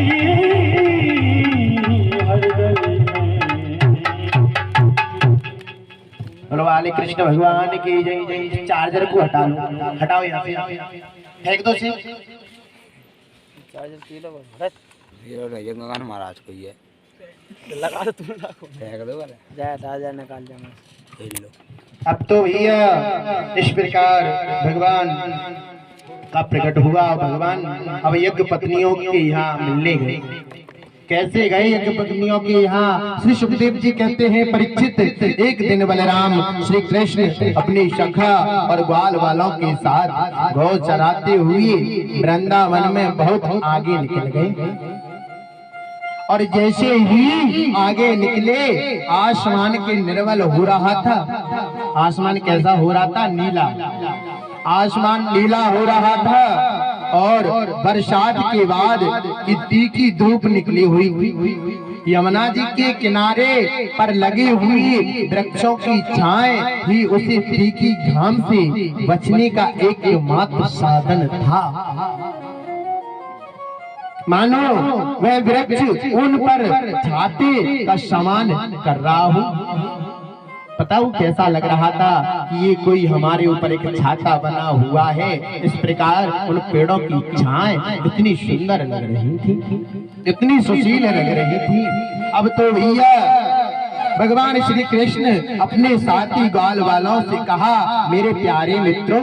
हर गली में। बोलो वाले कृष्ण भगवान की जय जय। चार्जर को हटा लो, हटाओ यहाँ से, फेंक दो से। चार्जर पी लो बस। हीरो नहीं है गगन महाराज को ये लगा दो, तुम लगाओ, फेंक दो वाले, जा चार्जर निकाल दे मैं ले लो। अब तो भैया इस प्रकार भगवान का प्रकट हुआ। भगवान अब यज्ञ पत्नियों के यहाँ मिलने गए। कैसे गए यज्ञ पत्नियों के यहाँ? श्री सुखदेव जी कहते हैं, परीक्षित एक दिन बलराम श्री कृष्ण अपनी सखा और ग्वाल वालों के साथ गौ चराते हुए वृंदावन में बहुत आगे निकल गए। और जैसे ही आगे निकले आसमान के निर्मल हो रहा था। आसमान कैसा हो रहा था? नीला। आसमान नीला हो रहा था और बरसात के बाद तीखी धूप निकली हुई यमुना जी के किनारे पर लगी हुई वृक्षों की छाएं ही उसी तीखी घाम से बचने का एकमात्र साधन था। मानो वह वृक्ष उन पर छाते का समान कर रहा हो। पता हो कैसा लग रहा था कि ये कोई हमारे ऊपर एक छाता बना हुआ है। इस प्रकार उन पेड़ों की छाएं इतनी सुंदर लग रही थी, इतनी सुशील लग रही थी। अब तो भैया भगवान श्री कृष्ण अपने साथी ग्वाल वालों से कहा, मेरे प्यारे मित्रों,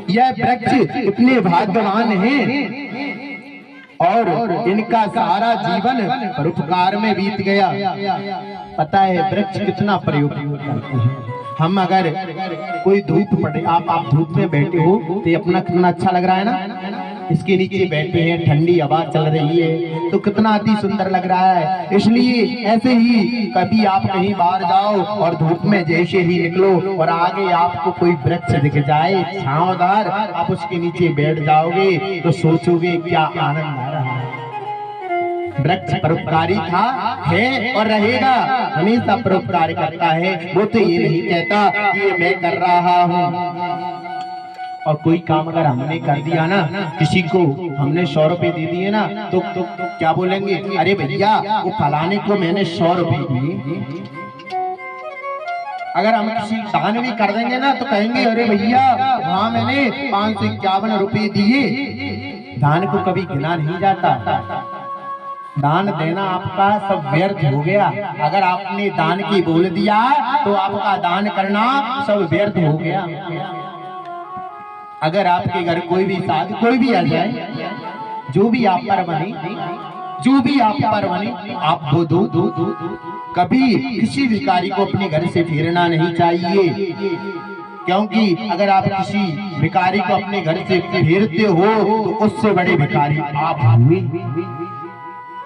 यह वृक्ष इतने भाग्यवान हैं और इनका सारा जीवन परोपकार में बीत गया। पता है वृक्ष कितना प्रयोग करते हैं। हम अगर कोई धूप पड़े, आप धूप में बैठे हो तो अपना कितना अच्छा लग रहा है ना। इसके नीचे बैठे हैं, ठंडी हवा चल रही है तो कितना अति सुंदर लग रहा है। इसलिए ऐसे ही कभी आप कहीं बाहर जाओ और धूप में जैसे ही निकलो और आगे आपको कोई वृक्ष दिख जाए छांवदार, आप उसके नीचे बैठ जाओगे तो सोचोगे क्या आनंद आ रहा है। वृक्ष परोपकारी था, है और रहेगा, हमेशा परोपकार करता है। वो तो ये नहीं कहता कि ये मैं कर रहा हूँ। और कोई काम अगर हमने कर दिया ना, किसी को हमने 100 रुपए दे दिए ना, तो क्या बोलेंगे? अरे भैया वो फलाने को मैंने 100 रुपए दिए। अगर हम किसी दान भी कर देंगे ना तो कहेंगे, अरे भैया वहां मैंने 551 रुपए दिए। दान को कभी गिना नहीं जाता। दान देना आपका सब व्यर्थ हो गया। अगर आपने दान की बोल दिया तो आपका दान करना सब व्यर्थ हो गया। अगर आपके घर कोई भी साथ कोई भी आ जाए, जो भी आप पर बने, जो भी आप पर बने, आप वो दो। कभी किसी भिखारी को अपने घर से फेरना नहीं चाहिए, क्योंकि अगर आप किसी भिखारी को अपने घर से फेरते हो तो उससे बड़े भिखारी आप हुए।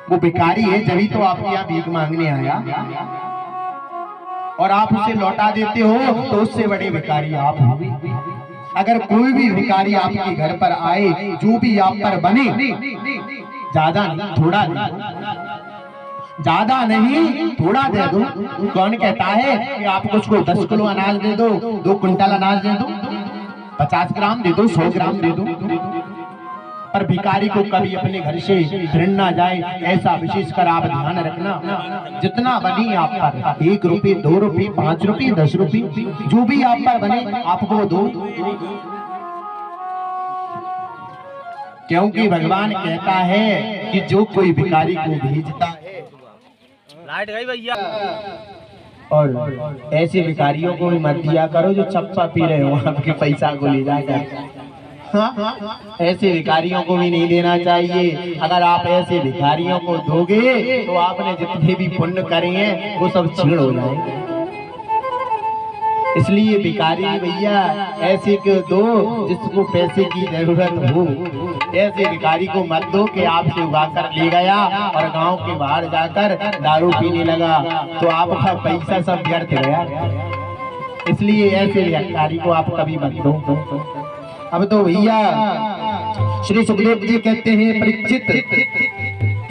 वो भिखारी है जभी तो आपके यहाँ भीख मांगने आया, और आप उसे लौटा देते हो तो उससे बड़े भिखारी आप हुए। अगर कोई भी भिखारी आपके घर पर आए, जो भी आप पर बने, ज्यादा नहीं थोड़ा दे दो, ज्यादा नहीं थोड़ा दे दो। कौन कहता है कि आप उसको 10 किलो अनाज दे दो, 2 कुंटल अनाज दे दो, 50 ग्राम दे दो, 100 ग्राम दे दो। पर भिखारी को कभी अपने घर से ऋण ना जाए, ऐसा विशेषकर आप ध्यान रखना। जितना बनी आप पर, 1 रुपये, 2 रुपये, 5 रुपये, 10 रुपये, जो भी आप पर बने आपको दो, क्योंकि भगवान कहता है कि जो कोई भिखारी को भेजता है। लाइट गई भैया। और ऐसे भिखारियों को मत दिया करो जो चप्पा पी रहे हो आपके पैसा को ले जाकर। ऐसे भिखारियों को भी नहीं देना चाहिए। अगर आप ऐसे भिखारियों को दोगे तो आपने जितने भी पुण्य करे हैं वो सब छीण हो जाएंगे। इसलिए भिखारी भैया ऐसे को दो जिसको पैसे की जरूरत हो। ऐसे भिखारी को मत दो कि आपसे उगा कर ले गया और गांव के बाहर जाकर दारू पीने लगा तो आपका पैसा सब व्यर्थ गया। इसलिए ऐसे भिखारी को आप कभी मत दो। अब तो भैया श्री सुखदेव जी कहते हैं, परीक्षित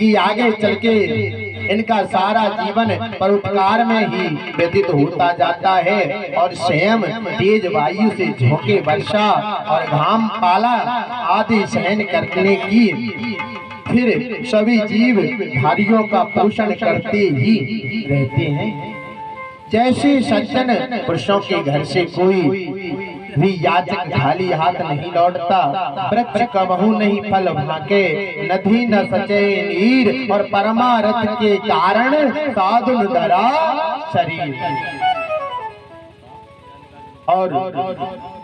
कि आगे चल के इनका सारा जीवन परोपकार में ही व्यतीत होता जाता है और स्वयं तेज वायु से झोंके वर्षा और घाम पाला आदि सहन करने की फिर सभी जीव धारियों का पोषण करते ही रहते हैं। जैसे सज्जन पुरुषों के घर से कोई भी याचक खाली हाथ नहीं लौटता, वृक्ष कबहू नहीं फल भाके, नदी न सचे नीर और परमारथ के कारण साधु धरा शरीर। और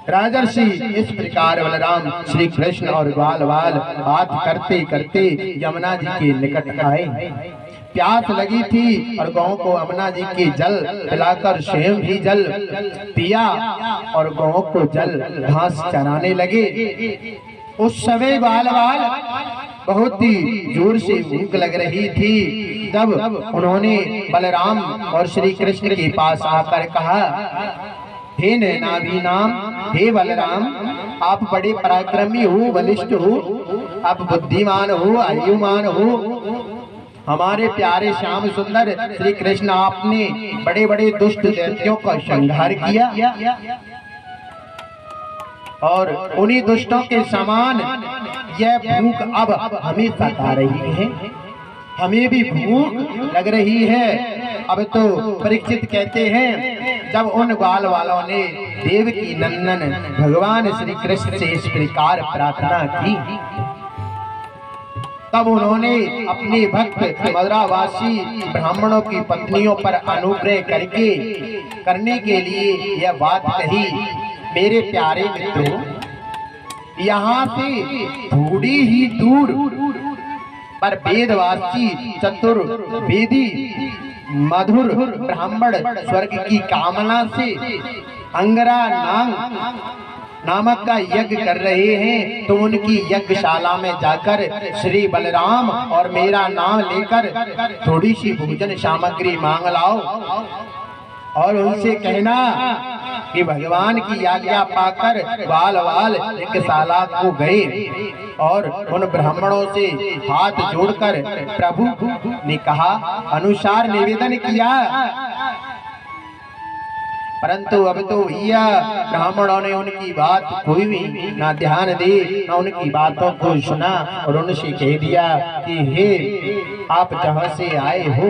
राजर्षि इस प्रकार बलराम श्री कृष्ण और ग्वाल वाल बात करते करते यमुना जी के निकट आए। प्यास लगी थी और गौ को यमुना जी के जल पिलाकर स्वयं भी जल पिया और गौ को जल घास चराने लगे। उस समय ग्वाल वाल बहुत ही जोर से भूख लग रही थी। जब उन्होंने बलराम और श्री कृष्ण के पास आकर कहा, हे नैनाभी नाम, हे बलराम, आप बड़े पराक्रमी हो, बलिष्ठ हो, आप बुद्धिमान हो, आयुमान हो। हमारे प्यारे श्याम सुंदर श्री कृष्ण आपने बड़े बड़े दुष्ट दैत्यों का संहार किया और उन्हीं दुष्टों के समान यह भूख अब हमें सता रही है। हमें भी भूख लग रही है। अब तो परीक्षित कहते हैं, जब उन ग्वाल वालों ने देवकी नंदन भगवान श्री कृष्ण से इस प्रकार प्रार्थना की, तब उन्होंने अपने भक्त मदुरावासी ब्राह्मणों की पत्नियों पर अनुग्रह करने के लिए यह बात कही, मेरे प्यारे मित्रों, यहाँ से थोड़ी ही दूर पर वेदवासी चतुर्वेदी मधुर ब्राह्मण स्वर्ग की कामना से अंगरा नामक का यज्ञ कर रहे हैं। तो उनकी यज्ञशाला में जाकर श्री बलराम और मेरा नाम लेकर थोड़ी सी भोजन सामग्री मांग लाओ और उनसे कहना कि भगवान की आज्ञा पाकर ग्वाल वाल यज्ञशाला को गए और उन ब्राह्मणों से हाथ जोड़कर प्रभु ने कहा अनुसार निवेदन किया। परंतु अब तो यह ब्राह्मणों ने उनकी बात कोई भी ना ध्यान दे, ना उनकी बातों को सुना और उनसे कह दिया कि हे, आप जहाँ से आए हो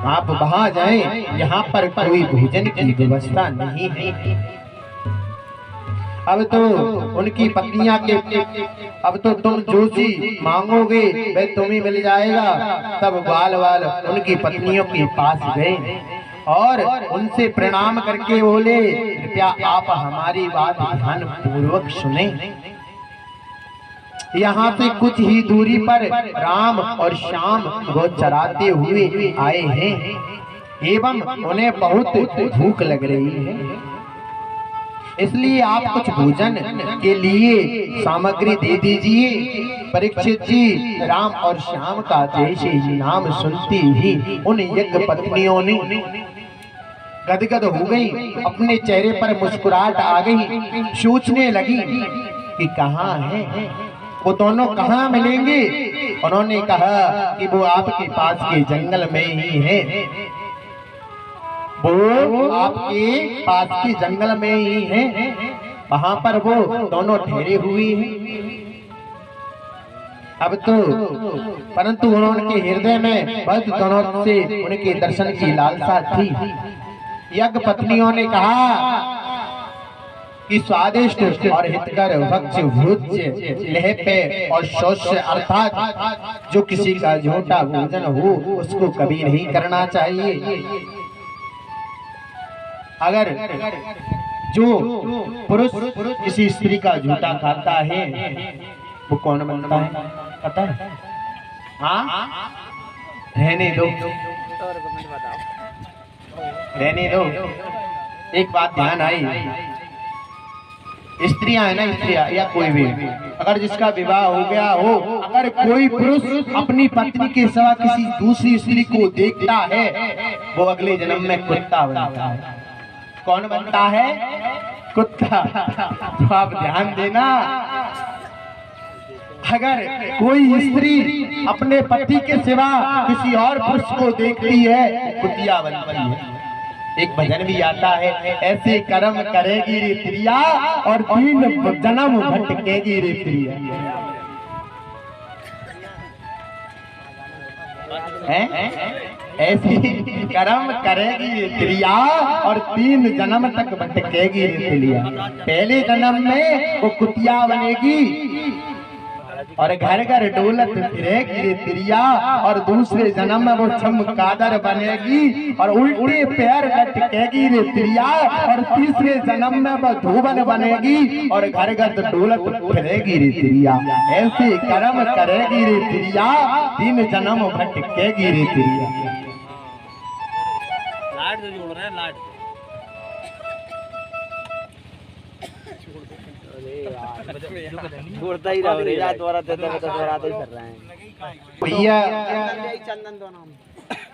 आप वहाँ जाएं, यहाँ पर कोई भोजन की व्यवस्था नहीं है। अब तो उनकी पत्नियां के अब तो तुम जो सी मांगोगे वह तुम्हें मिल जाएगा। तब ग्वाल वाल उनकी पत्नियों के पास गए और उनसे प्रणाम करके बोले, कृपया आप हमारी बात ध्यान पूर्वक सुने। यहाँ से कुछ ही दूरी पर राम और श्याम गौ चराते हुए आए हैं एवं उन्हें बहुत भूख लग रही है, इसलिए आप कुछ भोजन के लिए सामग्री दे दीजिए। परीक्षित जी राम और श्याम का जैसे ही नाम सुनती ही उन यज्ञ पत्नियों ने गदगद हो गई, अपने चेहरे पर मुस्कुराहट आ गई, सोचने लगी कि कहाँ है वो दोनों, कहाँ मिलेंगे। उन्होंने कहा कि वो आपके पास के जंगल में ही है, वो आपके पास के जंगल में ही है, वहां पर वो दोनों ठहरे हुए हैं। अब तो परंतु उन्होंने हृदय में बस दोनों से उनके दर्शन की लालसा थी। यज्ञ पत्नियों ने कहा कि स्वादिष्ट और हितकर भक्ष्य भोज्य लहपे और शौच अर्थात जो किसी का झूठा भोजन हो उसको कभी नहीं करना चाहिए। अगर जो पुरुष किसी स्त्री का झूठा खाता है वो कौन बनता है पता है? हाँ रहने दो, रहने दो। एक बात ध्यान आई, स्त्रियां है ना, स्त्रियां या कोई भी अगर जिसका विवाह हो गया हो, अगर कोई पुरुष अपनी पत्नी के सिवा किसी दूसरी स्त्री को देखता है वो अगले जन्म में कुत्ता बनता है। कौन बनता है? कुत्ता। तो आप ध्यान देना, अगर कोई स्त्री अपने पति के सिवा किसी और पुरुष को देखती है कुतिया बनती है। एक भजन भी आता है, ऐसे कर्म करेगी रे त्रिया और 3 जन्म भटकेगी रे त्रिया। ऐसी कर्म करेगी रे त्रिया और 3 जन्म तक भटकेगी रे त्रिया। पहले जन्म में वो कुतिया बनेगी और घर घर डोलत फिरेगी रे त्रिया, और दूसरे जन्म में वो चमगादड़ बनेगी और उल्टे पैर लटकेगी रे त्रिया, और तीसरे जन्म में वो धोबन बनेगी और घर घर डोलत फिरेगी रे त्रिया। ऐसे कर्म करेगी रे त्रिया, 3 जन्म भटकेगी रे त्रिया। लाइट से जोड़ रहे हैं, लाइट जोड़ता ही रहो रे, रात वाला देते हैं तो दोहराते ही कर रहे हैं भैया। चंदन दो नाम।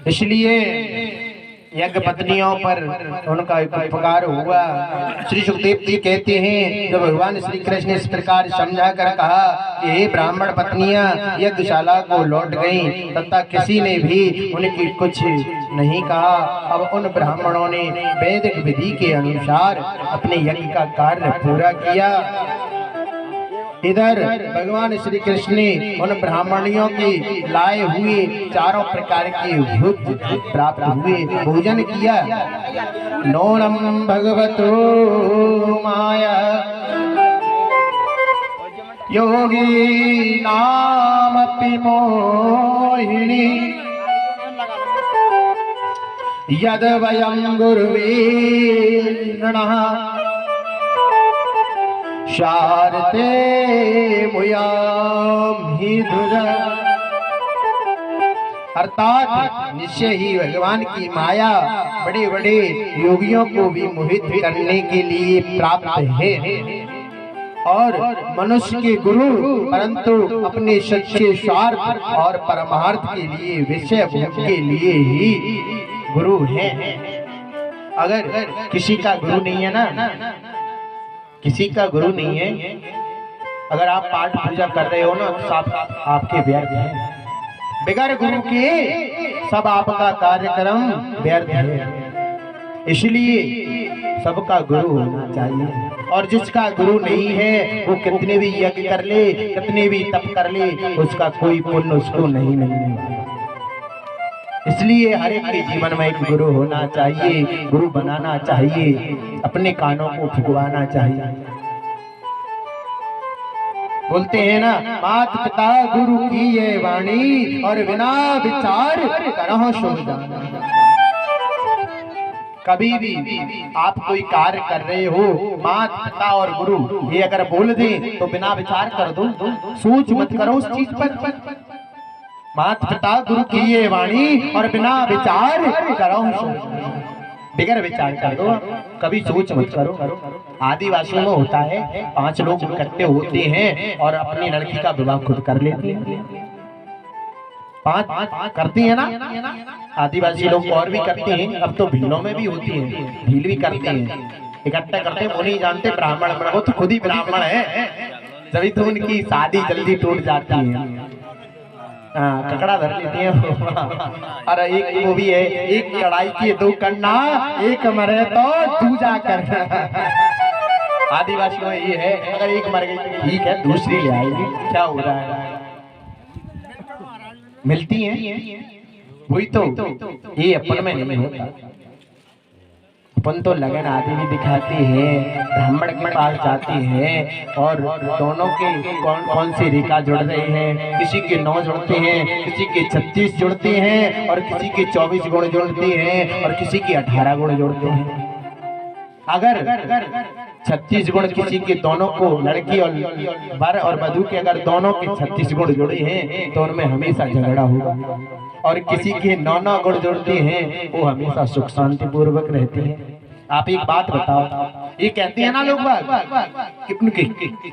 इसलिए यज्ञ पत्नियों पर उनका उपकार हुआ। श्री सुखदेव जी कहते हैं, जब भगवान श्री कृष्ण इस प्रकार समझा कर कहा कि हे ब्राह्मण पत्नियां यज्ञशाला को लौट गईं, तथा किसी ने भी उनकी कुछ नहीं कहा। अब उन ब्राह्मणों ने वैदिक विधि के अनुसार अपने यज्ञ का कार्य पूरा किया। इधर भगवान श्री कृष्ण ने उन ब्राह्मणियों की लाए हुए 4 प्रकार के भोज प्राप्त हुए भोजन किया। नोनम भगवतो माया योगी नाम मोहिनी यद वयं गुरुवे नमः शारते मुयाम ही धुरा। अर्थात निश्चय ही भगवान की माया बड़े बड़े योगियों को भी मोहित करने के लिए प्राप्त है, और मनुष्य के गुरु परंतु अपने सच्चे स्वार्थ और परमार्थ के लिए, विषय भोग के लिए ही गुरु हैं। अगर किसी का गुरु नहीं है ना, किसी का गुरु नहीं है, अगर आप पाठ पूजा कर रहे हो ना तो सब आपके व्यर्थ है। बिगर गुरु के सब आपका कार्यक्रम व्यर्थ है। इसलिए सबका गुरु होना चाहिए, और जिसका गुरु नहीं है वो कितने भी यज्ञ कर ले, कितने भी तप कर ले, उसका कोई पुण्य उसको नहीं मिलने वाला। इसलिए हर एक के जीवन में एक गुरु होना चाहिए, गुरु बनाना चाहिए, अपने कानों को फुकवाना चाहिए। बोलते हैं ना, मात पिता गुरु की ये वाणी और बिना विचार करहो सो जाना। कभी भी आप कोई कार्य कर रहे हो, मात पिता और गुरु ये अगर बोल दें तो बिना विचार कर दो, सोच मत करो उस चीज पर। मात पिता गुरु की ये वाणी और बिना विचार करो, बिगर विचार कर दो, कभी सोच मत करो। आदिवासियों में होता है 5 लोग इकट्ठे होते हैं और अपनी लड़की का विवाह खुद कर लेते हैं। 5 करती है ना आदिवासी लोग, और भी करते हैं, अब तो भीलों में भी होती है, भील भी करते हैं, इकट्ठा करते हैं। वो नहीं जानते ब्राह्मण, वो तो खुद ही ब्राह्मण है, जब तो उनकी शादी जल्दी टूट जाती है। ककड़ा धर लेती है। अरे एक वो भी है, एक कढ़ाई की 2 कन्ना, एक मरे तो दूजा करना। आदिवासियों में ये है, अगर एक मर गई ठीक है, दूसरी ले आएगी, क्या हो रहा है, मिलती हैं वही तो। ये अपन में नहीं होता, अपन तो लगन आदि भी दिखाते हैं, ब्राह्मण के पास जाते हैं और दोनों के कौन कौन सी रेखा जुड़ रहे हैं, किसी के 9 जुड़ते हैं, किसी के 36 जुड़ते हैं, और किसी के 24 गुण जुड़ते हैं, और किसी के 18 गुण जुड़ते हैं। अगर 36 गुण किसी के दोनों को, लड़की और वर और वधू के अगर दोनों के 36 गुण जुड़े हैं तो उनमें हमेशा झगड़ा होगा, और किसी के 9 गुण जुड़ते हैं वो हमेशा सुख शांति पूर्वक रहते हैं। आप एक बात बताओ, ये कहते हैं ना लोग कि उनके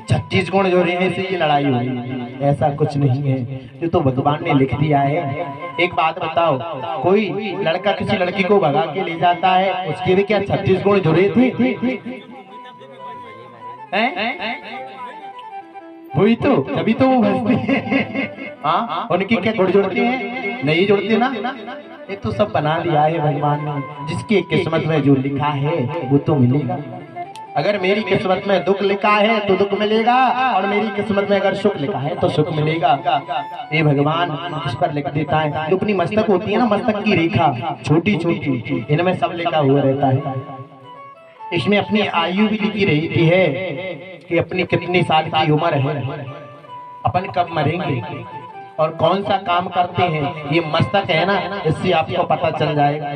36 गुण जुड़े हैं इससे ये लड़ाई हो रही है, ऐसा कुछ नहीं है, ये तो भगवान ने लिख दिया है। एक बात बताओ, कोई लड़का किसी लड़की को भगा के ले जाता है, उसके भी क्या 36 गुण जुड़े थे? वही तो, तभी तो वो हंसते हैं। हाँ, उनकी क्या गुड़ जुड़ती है? नहीं जुड़ती ना। ये तो सब बना लिया है भगवान ने। जिसकी किस्मत में जो लिखा है वो तो मिलेगा। अगर मेरी किस्मत में दुख लिखा है तो दुख मिलेगा, और मेरी किस्मत में अगर सुख लिखा है तो सुख मिलेगा। ये भगवान इस पर लिख देता है। जो अपनी मस्तक होती है ना, मस्तक की रेखा छोटी छोटी, इनमें सब लिखा हुआ रहता है। इसमें अपनी आयु भी लिखी रहती है कि अपनी कितने साल की उम्र है, अपन कब मरेंगे और कौन सा काम करते हैं। ये मस्तक है ना, इससे आपको पता चल जाएगा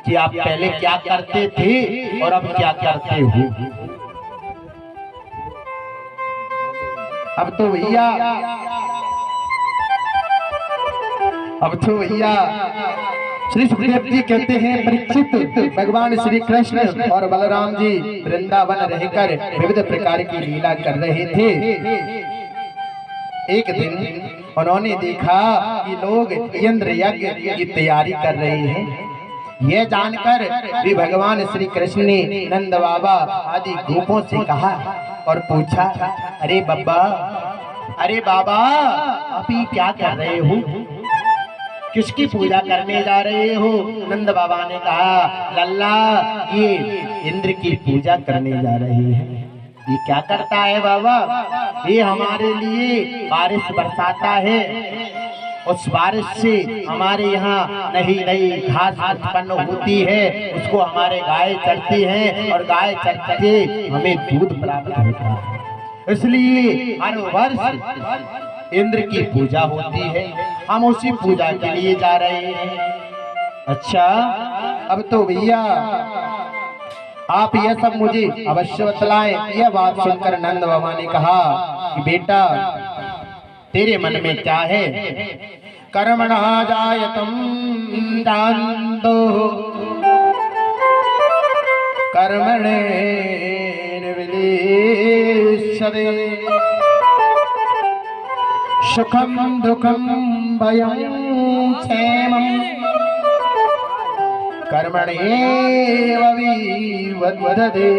कि आप पहले क्या करते थे और अब क्या करते हो। अब तो भैया श्री सुखदेव जी कहते हैं, परीक्षित भगवान श्री कृष्ण और बलराम जी वृंदावन रहकर विविध प्रकार की लीला कर रहे थे। एक दिन उन्होंने देखा कि लोग इंद्र यज्ञ की तैयारी कर रहे हैं। यह जानकर भी भगवान श्री कृष्ण ने नंद बाबा आदि गोपों से कहा और पूछा, अरे बाबा आप ये क्या कर रहे हो? किसकी पूजा करने जा रहे हो? नंद बाबा ने कहा, लल्ला ये इंद्र की पूजा करने जा रहे हैं। ये क्या करता है बाबा? ये हमारे लिए बारिश बरसाता है। उस बारिश से हमारे यहाँ नई घास उत्पन्न होती है, उसको हमारे गाय चरती हैं और गाय चरते हमें दूध प्राप्त होता है। इसलिए हर वर्ष इंद्र की पूजा होती है, हम उसी पूजा के लिए जा रहे हैं। अच्छा, अब तो भैया आप यह सब मुझे अवश्य बतलाएं। यह बात सुनकर नंद बाबा ने कहा कि बेटा तेरे मन में क्या है? कर्मणः जायतं दान्तो कर्मणे विलिष्यते सुखम दुखम भयं क्षेमं कर्मणेव विवदते।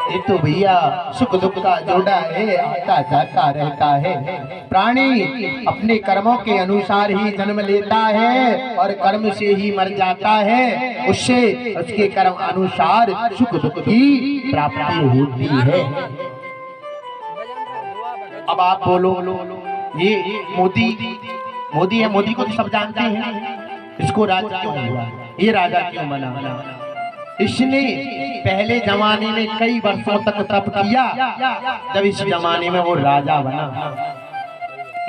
ये तो भैया सुख दुख का जोड़ा है, आता जाता रहता है। प्राणी अपने कर्मों के अनुसार ही जन्म लेता है और कर्म से ही मर जाता है। उससे उसके कर्म अनुसार सुख दुख की प्राप्ति होती है। अब आप बोलो, ये मोदी है, मोदी को तो सब जानते हैं। इसको राजा क्यों हुआ? ये राजा क्यों बना? इसने पहले जमाने में कई वर्षों तक तप किया, जब इस जमाने में वो राजा बना।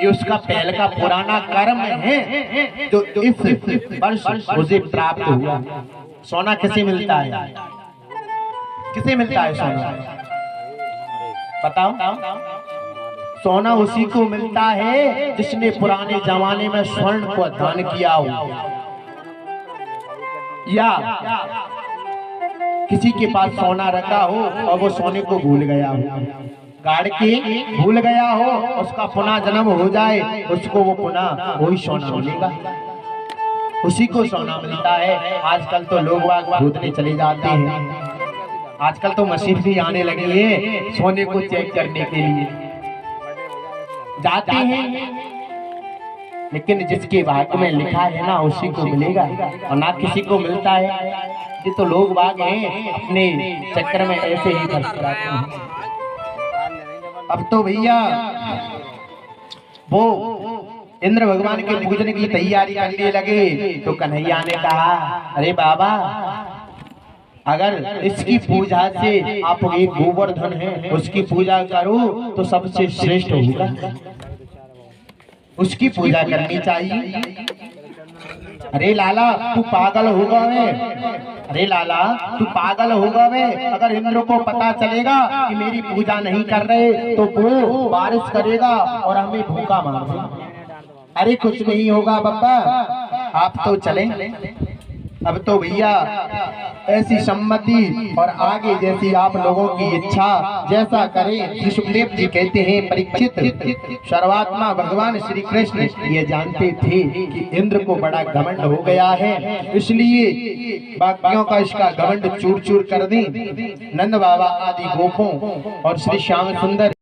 ये उसका पहले का पुराना कर्म है जो इस वर्ष उसे प्राप्त हुआ। सोना किसे मिलता है? किसे मिलता है सोना? बताओ। सोना उसी को मिलता है जिसने पुराने जमाने में स्वर्ण को दान किया हो, या किसी के पास सोना रखा हो और वो सोने को भूल गया हो, गाड़ के भूल गया हो, उसका पुनः जन्म हो जाए, उसको वो पुनः वही सोना मिलेगा, उसी को सोना मिलता है। आजकल तो लोग भूतने चले जाते हैं। आजकल तो मशीन भी आने लगी है सोने को चेक करने के लिए जाते हैं, लेकिन जिसके भाग्य में लिखा है ना उसी को मिलेगा और ना किसी को मिलता है। ये तो लोग बाग हैं, अपने चक्कर में ऐसे ही फंस जाते हैं। अब तो भैया वो इंद्र भगवान के पूजन की तैयारी करने लगे तो कन्हैया ने कहा, अरे बाबा अगर इसकी पूजा से आप एक गोवर्धन है उसकी पूजा करो तो सबसे श्रेष्ठ होगा, उसकी पूजा करनी चाहिए। अरे लाला तू पागल होगा वे, अरे लाला तू पागल होगा वे, अगर इंद्र को पता चलेगा कि मेरी पूजा नहीं कर रहे तो वो बारिश करेगा और हमें भूखा मार देगा। अरे कुछ नहीं होगा बाबा, आप तो चलें। अब तो भैया ऐसी सम्मति और आगे जैसी आप लोगों की इच्छा जैसा करें। श्री सुखदेव जी कहते हैं, परीक्षित सर्वात्मा भगवान श्री कृष्ण ये जानते थे कि इंद्र को बड़ा घमंड हो गया है, इसलिए बाकियों का इसका घमंड चूर चूर कर दें। नंद बाबा आदि गोपों और श्री श्याम सुंदर